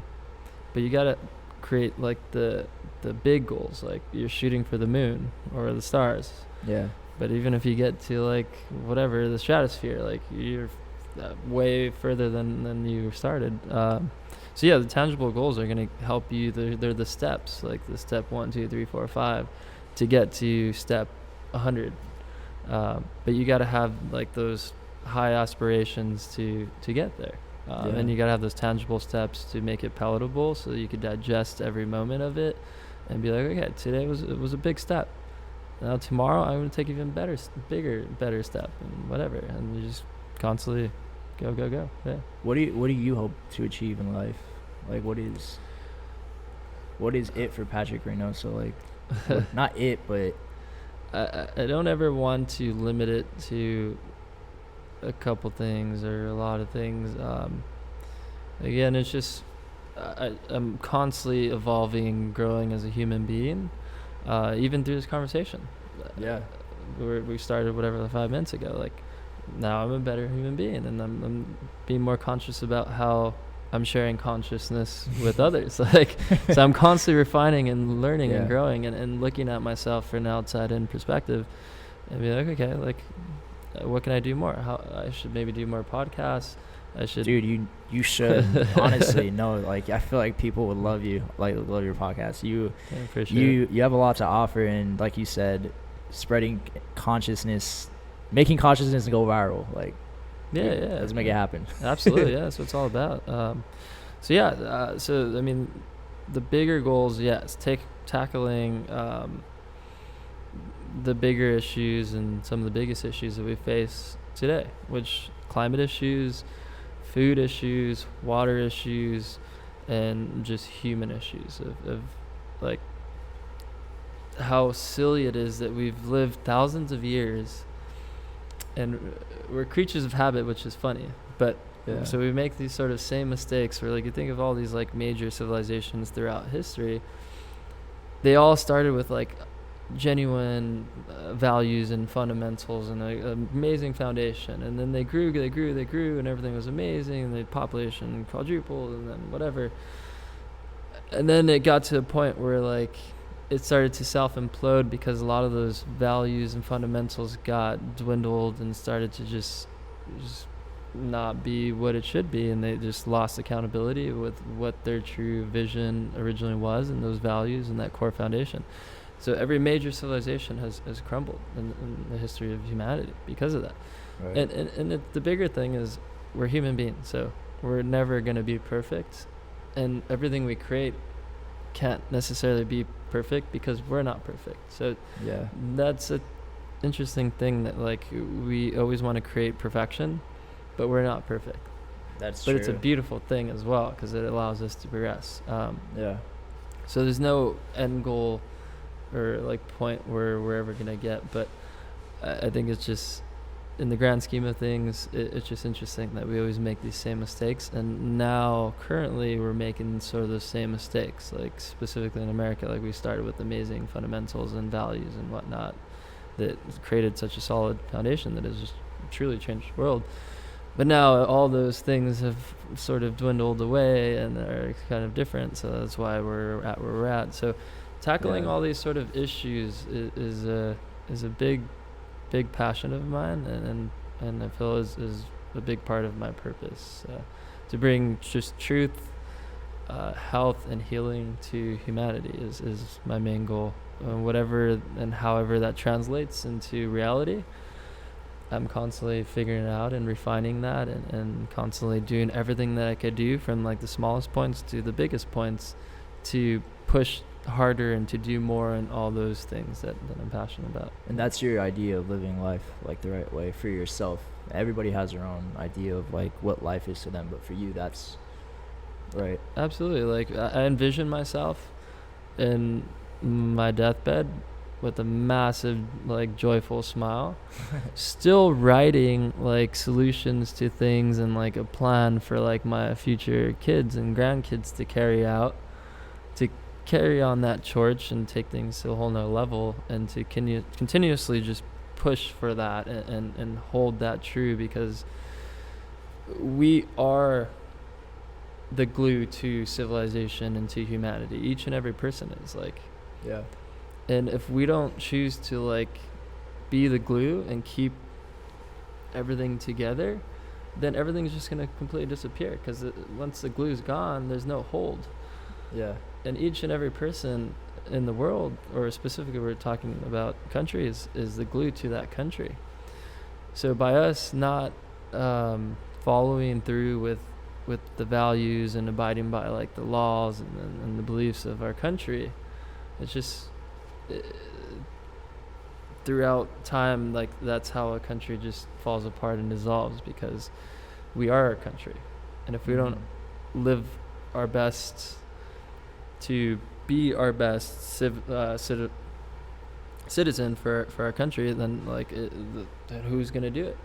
but you gotta create like the big goals, like you're shooting for the moon or the stars. Yeah. But even if you get to like whatever, the stratosphere, like you're way further than you started. So yeah, the tangible goals are gonna help you. They're the steps, like the step 1, 2, 3, 4, 5, to get to step 100. But you gotta have like those high aspirations to get there. And you got to have those tangible steps to make it palatable so you could digest every moment of it and be like, okay, today was a big step. Now tomorrow I'm going to take even better step and whatever. And you just constantly go. Yeah. What do you hope to achieve in life? Like, what is it for Patrick Reynoso? Like, not it, but I don't ever want to limit it to a couple things or a lot of things. Again, it's just I'm constantly evolving and growing as a human being, even through this conversation. Yeah. We started whatever 5 minutes ago. Like, now I'm a better human being, and I'm being more conscious about how I'm sharing consciousness with others. Like, so I'm constantly refining and learning and growing and looking at myself from an outside-in perspective and be like, okay, like, what can I do more? How I should maybe do more podcasts. I should. Dude, you should. Honestly, no. Like, I feel like people would love you. Like, love your podcast. You have a lot to offer, and like you said, spreading consciousness, making consciousness go viral. Like, let's make it happen. Absolutely, yeah. That's what it's all about. So I mean, the bigger goals, yes, tackling the bigger issues and some of the biggest issues that we face today, which climate issues, food issues, water issues, and just human issues of like how silly it is that we've lived thousands of years and we're creatures of habit, which is funny, but so we make these sort of same mistakes where, like, you think of all these like major civilizations throughout history, they all started with like genuine values and fundamentals and an amazing foundation, and then they grew and everything was amazing, and the population quadrupled and then whatever, and then it got to a point where like it started to self-implode because a lot of those values and fundamentals got dwindled and started to just not be what it should be, and they just lost accountability with what their true vision originally was and those values and that core foundation. So every major civilization has crumbled in the history of humanity because of that. Right. And the bigger thing is we're human beings, so we're never going to be perfect, and everything we create can't necessarily be perfect because we're not perfect. So that's an interesting thing, that like we always want to create perfection, but we're not perfect. That's true. But it's a beautiful thing as well because it allows us to progress. So there's no end goal or like point where we're ever gonna get, but I think it's just, in the grand scheme of things, it's just interesting that we always make these same mistakes, and now currently we're making sort of those same mistakes, like specifically in America. Like, we started with amazing fundamentals and values and whatnot that created such a solid foundation that has just truly changed the world, but now all those things have sort of dwindled away and are kind of different, so that's why we're at where we're at. So tackling all these sort of issues is a big passion of mine, and I feel is a big part of my purpose, to bring just truth, health, and healing to humanity is my main goal. Whatever and however that translates into reality, I'm constantly figuring it out and refining that, and constantly doing everything that I could do, from like the smallest points to the biggest points, to push harder and to do more and all those things that I'm passionate about. And that's your idea of living life like the right way for yourself. Everybody has their own idea of like what life is to them, but for you, that's right. Absolutely. Like, I envision myself in my deathbed with a massive, like, joyful smile, still writing like solutions to things and like a plan for like my future kids and grandkids to carry on that torch and take things to a whole nother level, and to continuously just push for that and hold that true, because we are the glue to civilization and to humanity. Each and every person is like, and if we don't choose to like be the glue and keep everything together, then everything's just going to completely disappear, because once the glue's gone, there's no hold. And each and every person in the world, or specifically we're talking about countries, is the glue to that country. So by us not following through with with the values and abiding by like the laws and the beliefs of our country. It's just throughout time, like that's how a country just falls apart and dissolves, because we are our country, and if we don't live our best to be our best citizen for our country, then then who's gonna do it?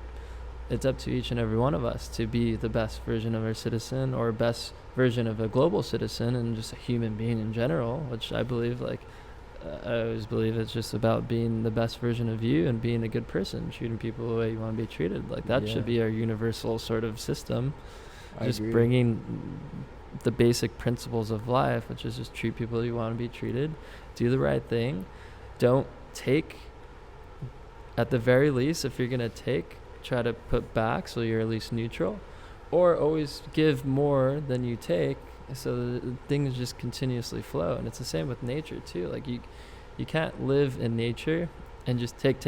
It's up to each and every one of us to be the best version of our citizen, or best version of a global citizen, and just a human being in general, which I believe I always believe it's just about being the best version of you and being a good person, treating people the way you want to be treated. Like that should be our universal sort of system. Just bringing the basic principles of life, which is just treat people you want to be treated, do the right thing, don't take, at the very least, if you're going to take, try to put back so you're at least neutral, or always give more than you take, so that things just continuously flow. And it's the same with nature too. Like you can't live in nature and just take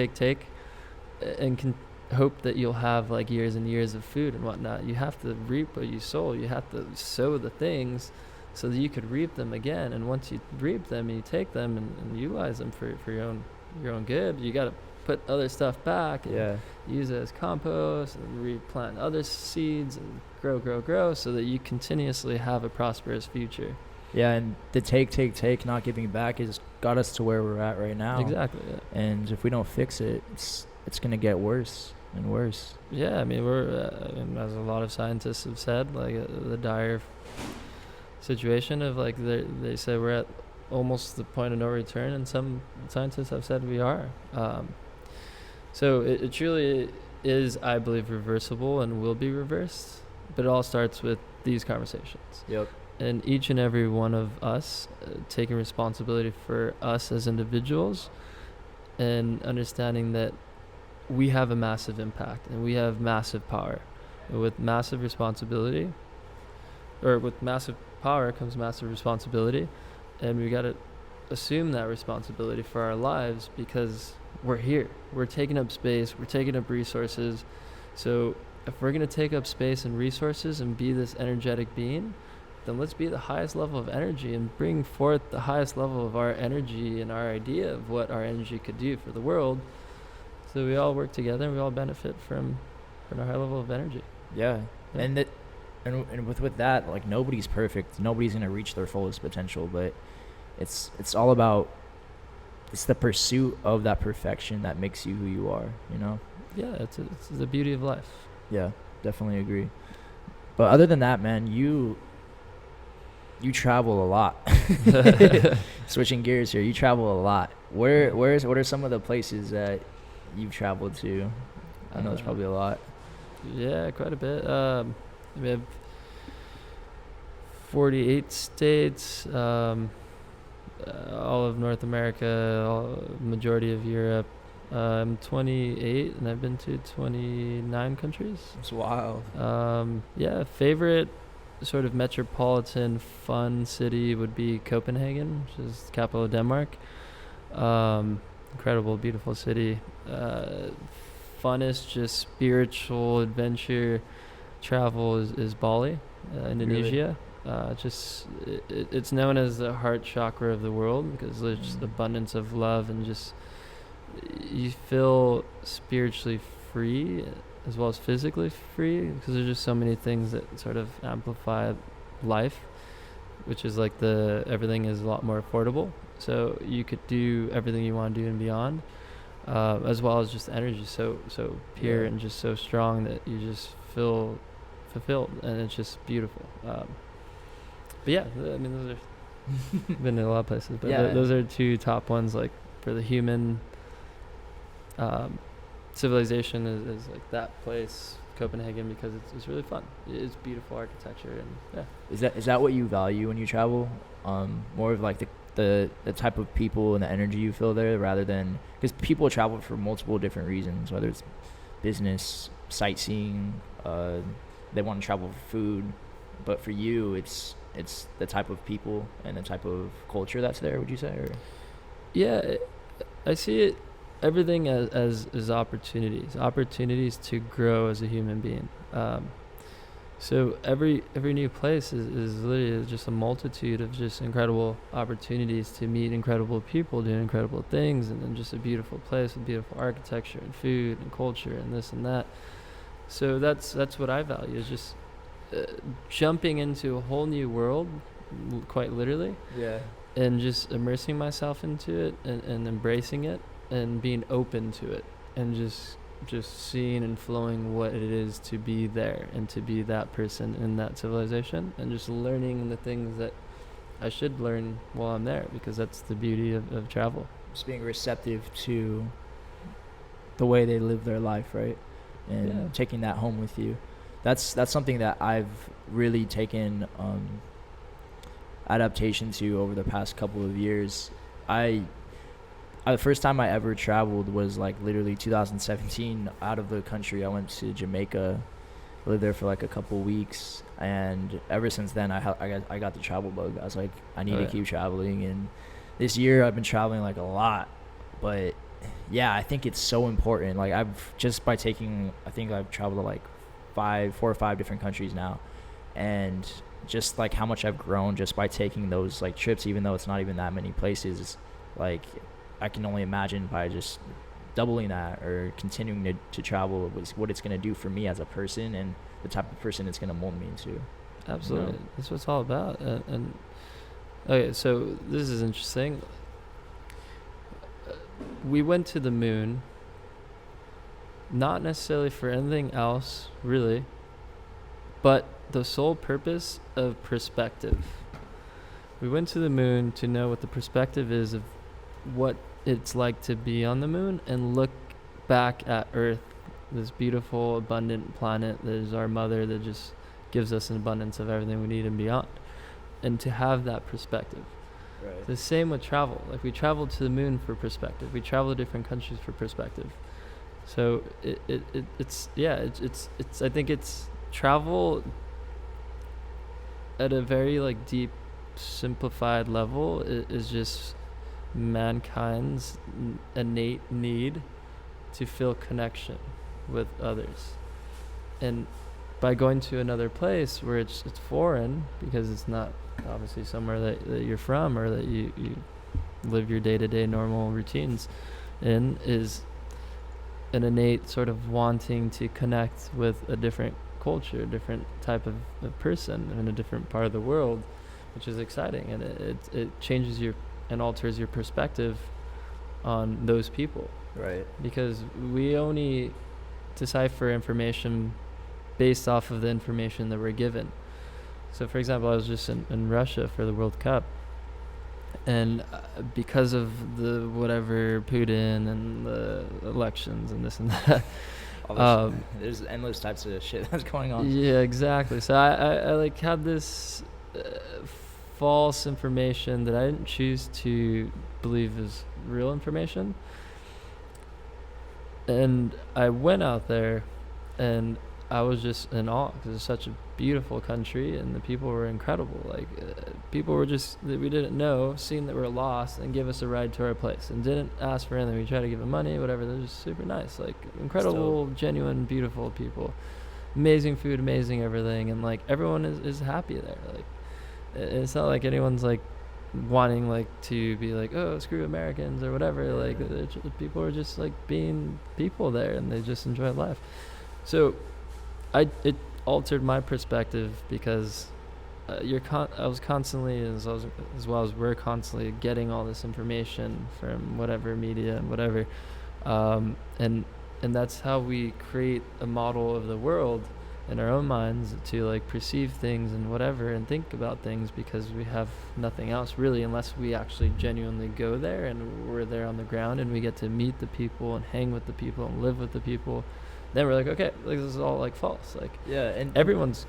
and hope that you'll have like years and years of food and whatnot. You have to reap what you sow. You have to sow the things so that you could reap them again. And once you reap them and you take them and utilize them for your own good, you got to put other stuff back and use it as compost and replant other seeds and grow so that you continuously have a prosperous future. Yeah, and the take, not giving back has got us to where we're at right now. Exactly. Yeah. And if we don't fix it, it's going to get worse and worse. Yeah, I mean, we're, as a lot of scientists have said, like the dire situation of like they say we're at almost the point of no return, and some scientists have said we are. So it truly is, I believe, reversible and will be reversed, but it all starts with these conversations. Yep. And each and every one of us taking responsibility for us as individuals, and understanding that we have a massive impact and we have massive power. With massive responsibility, or with massive power comes massive responsibility, and we got to assume that responsibility for our lives, because we're here. We're taking up space. We're taking up resources. So if we're going to take up space and resources and be this energetic being, then let's be the highest level of energy and bring forth the highest level of our energy and our idea of what our energy could do for the world. So we all work together and we all benefit from a high level of energy. Yeah. And with that, like, nobody's perfect. Nobody's going to reach their fullest potential, but it's all about, it's the pursuit of that perfection that makes you who you are, you know? Yeah, it's the beauty of life. Yeah, definitely agree. But other than that, man, you travel a lot. Switching gears here, you travel a lot. What are some of the places that you've traveled to? I know there's probably a lot. Yeah, quite a bit. We have 48 states, all of North America, majority of Europe. I'm 28 and I've been to 29 countries. It's wild. Yeah, favorite sort of metropolitan fun city would be Copenhagen, which is the capital of Denmark. Incredible, beautiful city. Funnest, just spiritual adventure travel is Bali, Indonesia. Really? It's known as the heart chakra of the world, because there's just abundance of love, and just you feel spiritually free as well as physically free, because there's just so many things that sort of amplify life, which is like everything is a lot more affordable, so you could do everything you want to do and beyond, as well as just energy so pure and just so strong that you just feel fulfilled, and it's just beautiful. But yeah, I mean, those are been to a lot of places, but those are two top ones. Like for the human civilization is like that place, Copenhagen, because it's really fun. It's beautiful architecture, and yeah. Is that what you value when you travel? More of like the type of people and the energy you feel there, rather than, because people travel for multiple different reasons, whether it's business, sightseeing, they want to travel for food, but for you it's the type of people and the type of culture that's there, would you say? Or? Yeah, I see it, everything as opportunities to grow as a human being. So every new place is literally just a multitude of just incredible opportunities to meet incredible people doing incredible things, and then just a beautiful place with beautiful architecture and food and culture and this and that. So that's what I value, is just jumping into a whole new world, quite literally, Yeah. and just immersing myself into it, and embracing it and being open to it, and just seeing and flowing what it is to be there and to be that person in that civilization, and just learning the things that I should learn while I'm there, because that's the beauty of travel. Just being receptive to the way they live their life, right? And Yeah. taking that home with you. That's something that I've really taken adaptation to over the past couple of years. The first time I ever traveled was like literally 2017 out of the country. I went to Jamaica, lived there for like a couple weeks, and ever since then I got the travel bug. I was like, I need to keep traveling, and this year I've been traveling like a lot. But yeah, I think it's so important. Like I think I've traveled to like 4 or 5 different countries now, and just like how much I've grown just by taking those like trips, even though it's not even that many places. Like I can only imagine by just doubling that or continuing to travel what it's going to do for me as a person and the type of person it's going to mold me into. Absolutely. You know? That's what it's all about. And okay, so this is interesting. We went to the moon, not necessarily for anything else, really, but the sole purpose of perspective. We went to the moon to know what the perspective is of what it's like to be on the moon, and look back at Earth, this beautiful, abundant planet that is our mother, that just gives us an abundance of everything we need and beyond, and to have that perspective. Right. The same with travel. Like we traveled to the moon for perspective. We travel to different countries for perspective. So it's I think it's travel at a very like deep, simplified level is just mankind's innate need to feel connection with others, and by going to another place where it's foreign, because it's not obviously somewhere that you're from or that you live your day-to-day normal routines in, is an innate sort of wanting to connect with a different culture, a different type of person in a different part of the world, which is exciting, and it changes your and alters your perspective on those people. Right. Because we only decipher information based off of the information that we're given. So, for example, I was just in Russia for the World Cup, and because of the whatever Putin and the elections and this and that, there's endless types of shit that's going on. Yeah, exactly. So I like had this false information that I didn't choose to believe is real information. And I went out there, and I was just in awe, because it's such a beautiful country, and the people were incredible. Like people were just that we didn't know, seeing that we're lost, and give us a ride to our place, and didn't ask for anything. We tried to give them money, whatever. They're just super nice, like incredible, genuine, beautiful people. Amazing food, amazing everything, and like everyone is happy there. Like it's not like anyone's like wanting like to be like, oh, screw Americans or whatever. Yeah. Like people are just like being people there, and they just enjoy life. So it altered my perspective, because I was constantly, as well as we're constantly getting all this information from whatever media and whatever, and that's how we create a model of the world in our own minds, to like perceive things and whatever and think about things, because we have nothing else really, unless we actually genuinely go there and we're there on the ground and we get to meet the people and hang with the people and live with the people. Then we're like, okay, like this is all like false. Like, yeah, and everyone's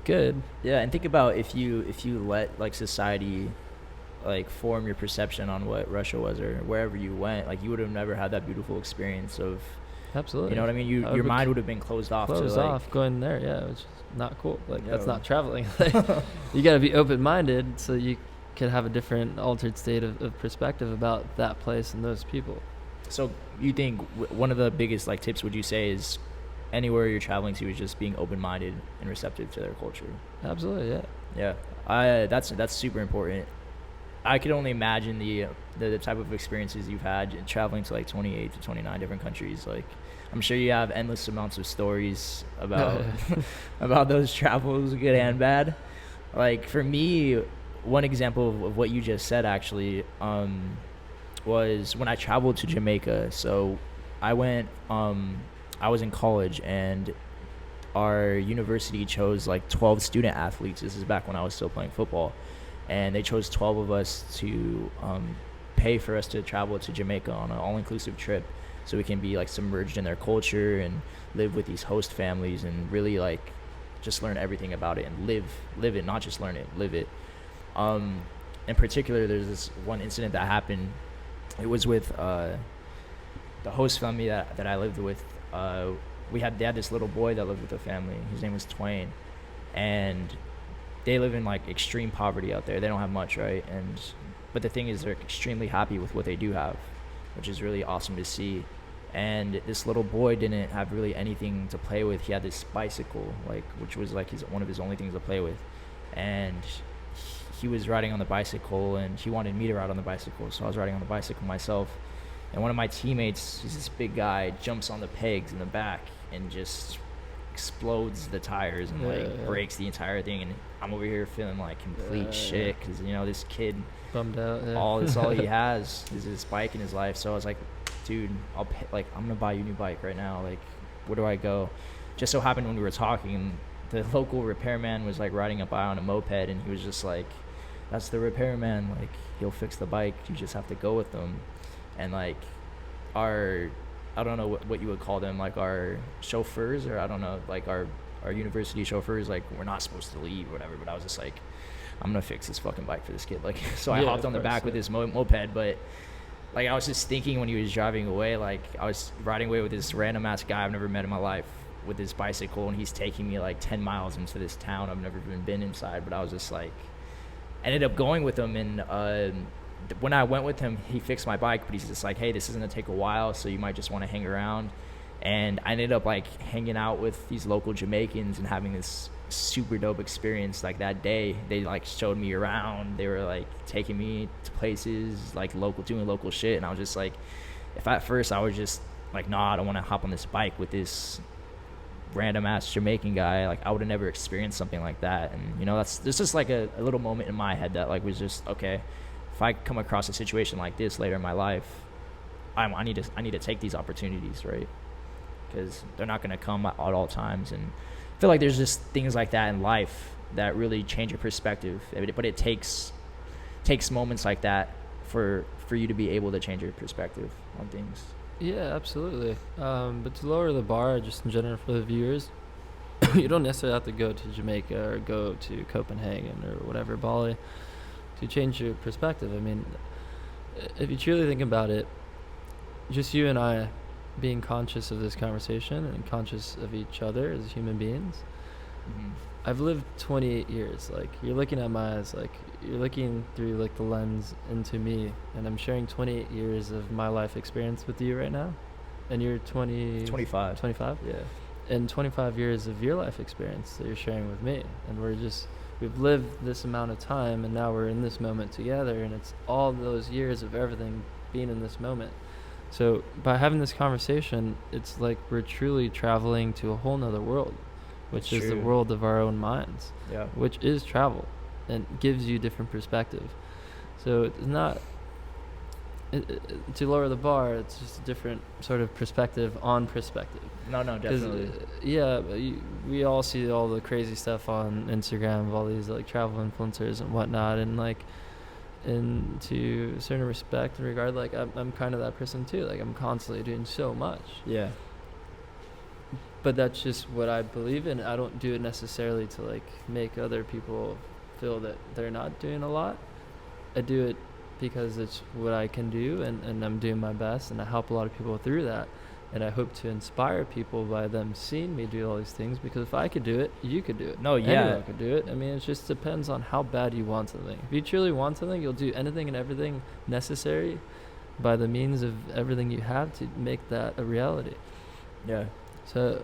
good. Yeah, and think about if you let like society like form your perception on what Russia was, or wherever you went, like you would have never had that beautiful experience of. Absolutely. You know what I mean? Your mind would have been closed off. Going there, yeah, which is not cool. Like that's not traveling. Like, you got to be open-minded so you can have a different, altered state of perspective about that place and those people. So you think one of the biggest like tips would you say is anywhere you're traveling to is just being open-minded and receptive to their culture. Absolutely, yeah. Yeah, that's super important. I could only imagine the type of experiences you've had traveling to like 28 to 29 different countries. Like, I'm sure you have endless amounts of stories about about those travels, good and bad. Like for me, one example of what you just said actually was when I traveled to Jamaica. So I went. I was in college, and our university chose like 12 student athletes. This is back when I was still playing football, and they chose 12 of us to pay for us to travel to Jamaica on an all-inclusive trip, so we can be like submerged in their culture and live with these host families and really like just learn everything about it and live it, not just learn it, live it. In particular, there's this one incident that happened. It was with the host family that I lived with. They had this little boy that lived with the family. His name was Twain, and they live in like extreme poverty out there. They don't have much, right? But the thing is, they're extremely happy with what they do have, which is really awesome to see. And this little boy didn't have really anything to play with. He had this bicycle, like, which was like one of his only things to play with, and he was riding on the bicycle, and he wanted me to ride on the bicycle, so I was riding on the bicycle myself. And one of my teammates, he's this big guy, jumps on the pegs in the back and just explodes the tires and breaks the entire thing. And I'm over here feeling like complete shit because, you know, this kid, bummed out. Yeah. all he has is this bike in his life. So I was like, dude, I'm going to buy you a new bike right now. Like, where do I go? Just so happened when we were talking, the local repairman was like riding by on a moped, and he was just like, that's the repairman. Like, he'll fix the bike. You just have to go with them. And like I don't know what you would call them, like our chauffeurs, or I don't know, like our university chauffeurs, like we're not supposed to leave or whatever, but I was just like, I'm gonna fix this fucking bike for this kid. Like, so I hopped on the back with this moped, but like I was just thinking when he was driving away, like I was riding away with this random ass guy I've never met in my life with his bicycle, and he's taking me like 10 miles into this town I've never even been inside, but I was just like, ended up going with him. And when I went with him, he fixed my bike, but he's just like, hey, this is going to take a while, so you might just want to hang around. And I ended up like hanging out with these local Jamaicans and having this super dope experience. Like that day, they like showed me around. They were like taking me to places, like doing local shit. And I was just like, if at first I was just like, nah, I don't want to hop on this bike with this random ass Jamaican guy, like I would have never experienced something like that. And you know, there's just like a little moment in my head that like was just, okay, if I come across a situation like this later in my life, I need to take these opportunities, right? Because they're not going to come at all times. And I feel like there's just things like that in life that really change your perspective. But it takes moments like that for you to be able to change your perspective on things. Yeah, absolutely. But to lower the bar, just in general for the viewers, you don't necessarily have to go to Jamaica or go to Copenhagen or whatever, Bali, to change your perspective. I mean, if you truly think about it, just you and I being conscious of this conversation and conscious of each other as human beings. Mm-hmm. I've lived 28 years. Like, you're looking at my eyes, like you're looking through like the lens into me, and I'm sharing 28 years of my life experience with you right now. And you're 25. Yeah. And 25 years of your life experience that you're sharing with me. And we've lived this amount of time, and now we're in this moment together, and it's all those years of everything being in this moment. So by having this conversation, it's like we're truly traveling to a whole nother world, which is the world of our own minds, which is travel and gives you different perspective. So it's not, to lower the bar, it's just a different sort of perspective on perspective. No, definitely. We all see all the crazy stuff on Instagram of all these like travel influencers and whatnot, and like, and to a certain respect and regard, like I'm kind of that person too. Like, I'm constantly doing so much. Yeah. But that's just what I believe in. I don't do it necessarily to like make other people feel that they're not doing a lot. I do it because it's what I can do, and I'm doing my best, and I help a lot of people through that. And I hope to inspire people by them seeing me do all these things, because if I could do it, you could do it. No, yeah. Anyone could do it. I mean, it just depends on how bad you want something. If you truly want something, you'll do anything and everything necessary by the means of everything you have to make that a reality. Yeah. So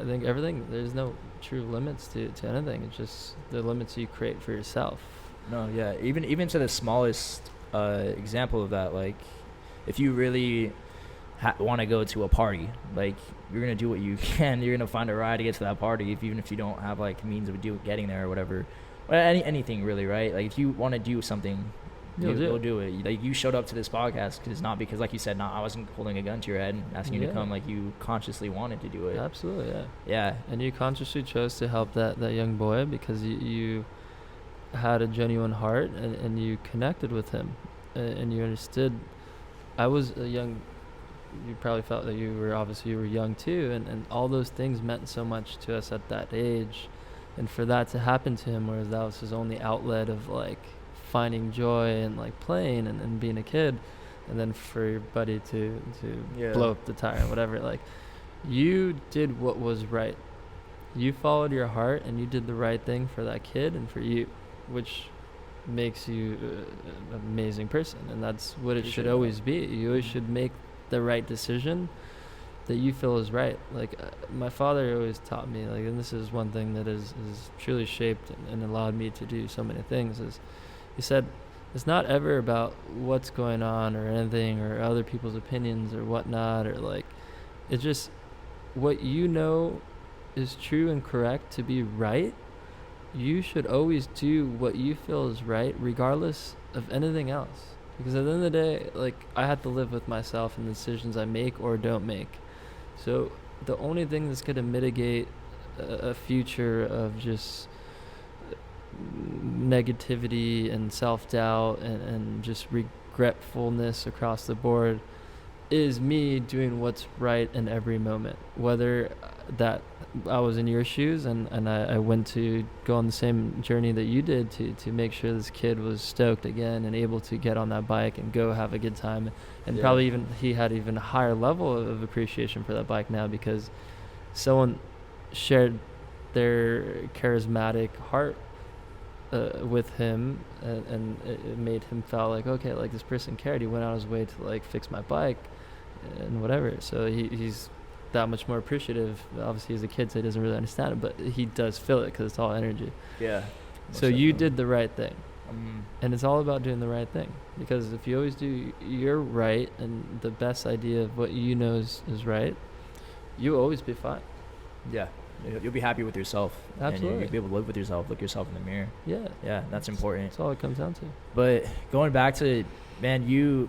I think everything, there's no true limits to anything. It's just the limits you create for yourself. No, yeah. Even to the smallest example of that, like if you really want to go to a party, like you're gonna do what you can. You're gonna find a ride to get to that party, even if you don't have like means of getting there or whatever. Well, anything really, right? Like if you want to do something, you'll do it. Like you showed up to this podcast because not because, like you said, I wasn't holding a gun to your head and asking you to come. Like you consciously wanted to do it. Absolutely, yeah. Yeah. And you consciously chose to help that young boy because you had a genuine heart and you connected with him and you understood. I was a young. You probably felt that you were young too, and all those things meant so much to us at that age, and for that to happen to him, whereas that was his only outlet of like finding joy and like playing and being a kid, and then for your buddy to blow up the tire or whatever, like you did what was right. You followed your heart and you did the right thing for that kid and for you, which makes you an amazing person, and that's what it should always be. You always should make the right decision that you feel is right. Like my father always taught me, like, and this is one thing that is truly shaped and allowed me to do so many things, is he said it's not ever about what's going on or anything or other people's opinions or whatnot, or like it's just what you know is true and correct to be right. You should always do what you feel is right regardless of anything else. Because at the end of the day, like, I have to live with myself and the decisions I make or don't make. So the only thing that's going to mitigate a future of just negativity and self-doubt and just regretfulness across the board is me doing what's right in every moment. Whether that I was in your shoes and I went to go on the same journey that you did to make sure this kid was stoked again and able to get on that bike and go have a good time, and probably even he had even a higher level of appreciation for that bike now because someone shared their charismatic heart with him, and it made him feel like, okay, like this person cared. He went out of his way to like fix my bike and whatever. So he's that much more appreciative. Obviously, he's a kid, so he doesn't really understand it, but he does feel it because it's all energy. Yeah. So you did the right thing. And it's all about doing the right thing, because if you always do your right and the best idea of what you know is right, you'll always be fine. Yeah. You'll be happy with yourself. Absolutely. And you'll be able to live with yourself, look yourself in the mirror. Yeah. Yeah, that's important. That's all it comes down to. But going back to, man, you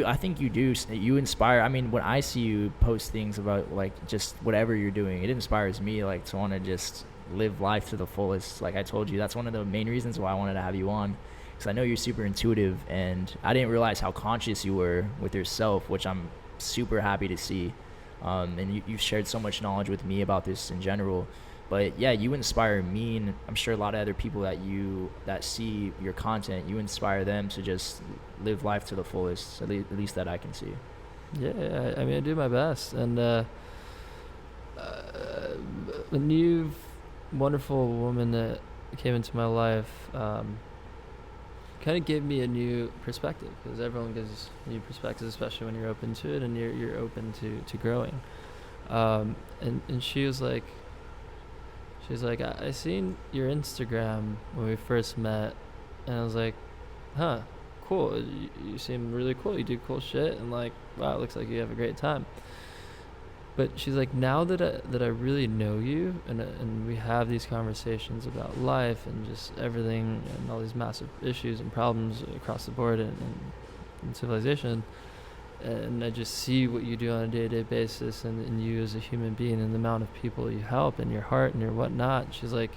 I think you inspire. I mean, when I see you post things about like just whatever you're doing, it inspires me like to want to just live life to the fullest. Like I told you, that's one of the main reasons why I wanted to have you on, because I know you're super intuitive, and I didn't realize how conscious you were with yourself, which I'm super happy to see. And you've shared so much knowledge with me about this in general. But yeah, you inspire me, and I'm sure a lot of other people that see your content, you inspire them to just live life to the fullest, at least that I can see. Yeah, I mean, I do my best. And a new wonderful woman that came into my life kind of gave me a new perspective, because everyone gives new perspectives, especially when you're open to it and you're open to growing. And she was like, I seen your Instagram when we first met, and I was like, huh, cool. You seem really cool. You do cool shit, and like, wow, it looks like you have a great time. But she's like, now that I really know you, and we have these conversations about life and just everything and all these massive issues and problems across the board and civilization, and I just see what you do on a day-to-day basis and you as a human being and the amount of people you help and your heart and your whatnot. She's like,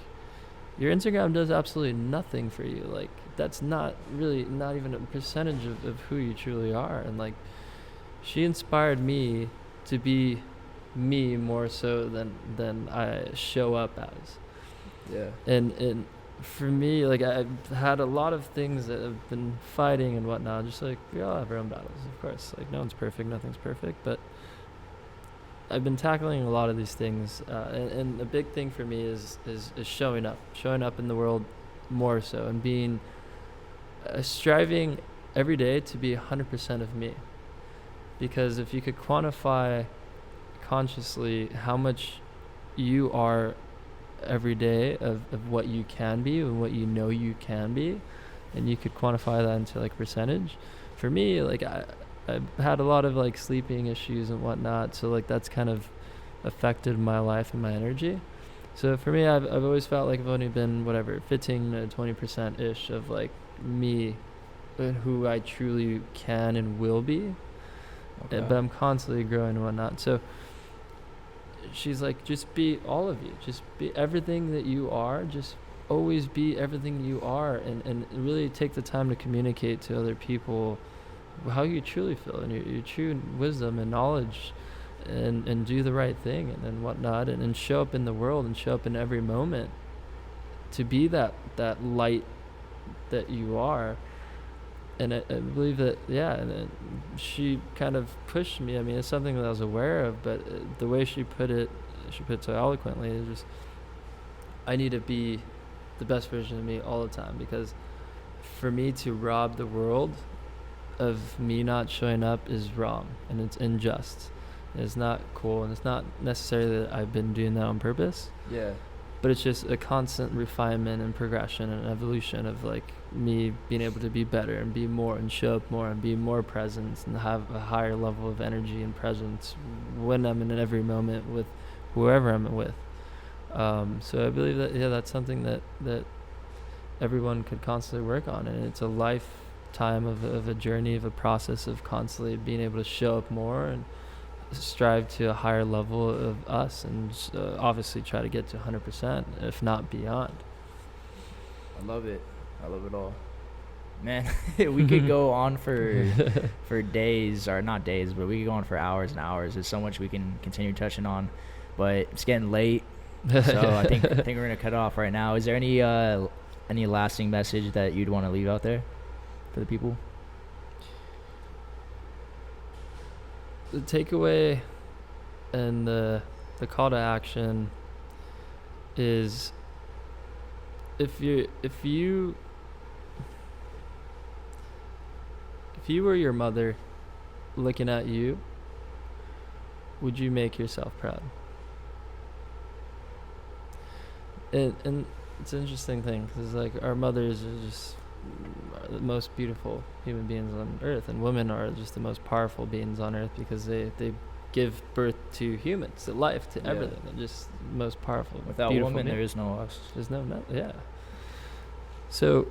your Instagram does absolutely nothing for you. Like, that's not even a percentage of who you truly are. And like, she inspired me to be me more so than I show up as. Yeah. And for me, like, I've had a lot of things that have been fighting and whatnot. Just like, we all have our own battles, of course. Like, no one's perfect, nothing's perfect. But I've been tackling a lot of these things, and a big thing for me is showing up in the world more so, and being striving every day to be 100% of me. Because if you could quantify subconsciously how much you are every day of what you can be and what you know you can be, and you could quantify that into like percentage. For me, like I've had a lot of like sleeping issues and whatnot, so like that's kind of affected my life and my energy. So for me, I've always felt like I've only been whatever 15 to 20% ish of like me and who I truly can and will be. Okay. But I'm constantly growing and whatnot. So she's like, just be all of you. Just be everything that you are. Just always be everything you are, and really take the time to communicate to other people how you truly feel and your true wisdom and knowledge, and do the right thing and whatnot, and show up in the world and show up in every moment to be that light that you are. And I believe that, yeah, and she kind of pushed me. I mean, it's something that I was aware of, but the way she put it so eloquently, is just, I need to be the best version of me all the time, because for me to rob the world of me not showing up is wrong, and it's unjust. It's not cool, and it's not necessarily that I've been doing that on purpose. Yeah. But it's just a constant refinement and progression and evolution of like me being able to be better and be more and show up more and be more present and have a higher level of energy and presence when I'm in every moment with whoever I'm with. So I believe that, yeah, that's something that everyone could constantly work on, and it's a lifetime of a journey, of a process of constantly being able to show up more and strive to a higher level of us, and obviously try to get to 100%, if not beyond. I love it all, man. We could go on for days, or not days, but we could go on for hours and hours. There's so much we can continue touching on, but it's getting late, so I think we're gonna cut off right now. Is there any lasting message that you'd want to leave out there for the people? The takeaway and the call to action is, if you were your mother looking at you, would you make yourself proud? And it's an interesting thing, because like our mothers are just the most beautiful human beings on earth, and women are just the most powerful beings on earth, because they give birth to humans, to life, to everything. They're just the most powerful. Without women, there is no us. There's no, yeah. So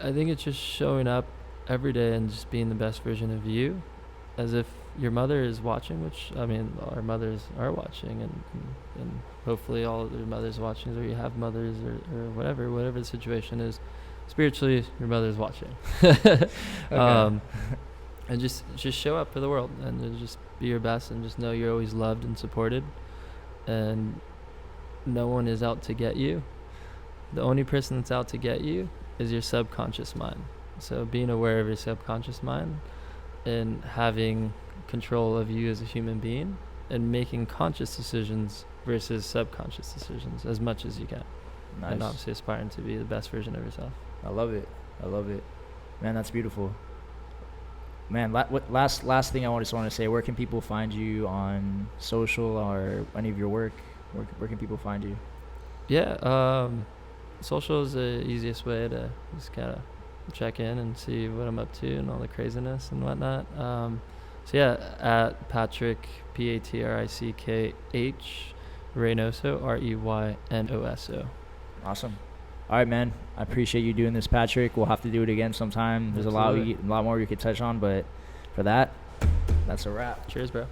I think it's just showing up every day and just being the best version of you, as if your mother is watching, which, I mean, our mothers are watching, and hopefully all of your mothers watching, or you have mothers, or whatever the situation is, spiritually your mother's watching. Okay. And just show up for the world, and just be your best, and just know you're always loved and supported, and no one is out to get you. The only person that's out to get you is your subconscious mind. So being aware of your subconscious mind and having control of you as a human being, and making conscious decisions versus subconscious decisions as much as you can. Nice. And obviously aspiring to be the best version of yourself. I love it. Man, that's beautiful. Man, last thing I just want to say, where can people find you on social or any of your work? Where can people find you? Yeah, social is the easiest way to just kind of check in and see what I'm up to and all the craziness and whatnot. So yeah, at Patrick, Patrickh, Reynoso, Reynoso. Awesome. All right, man. I appreciate you doing this, Patrick. We'll have to do it again sometime. There's a lot more we could touch on, but for that, that's a wrap. Cheers, bro.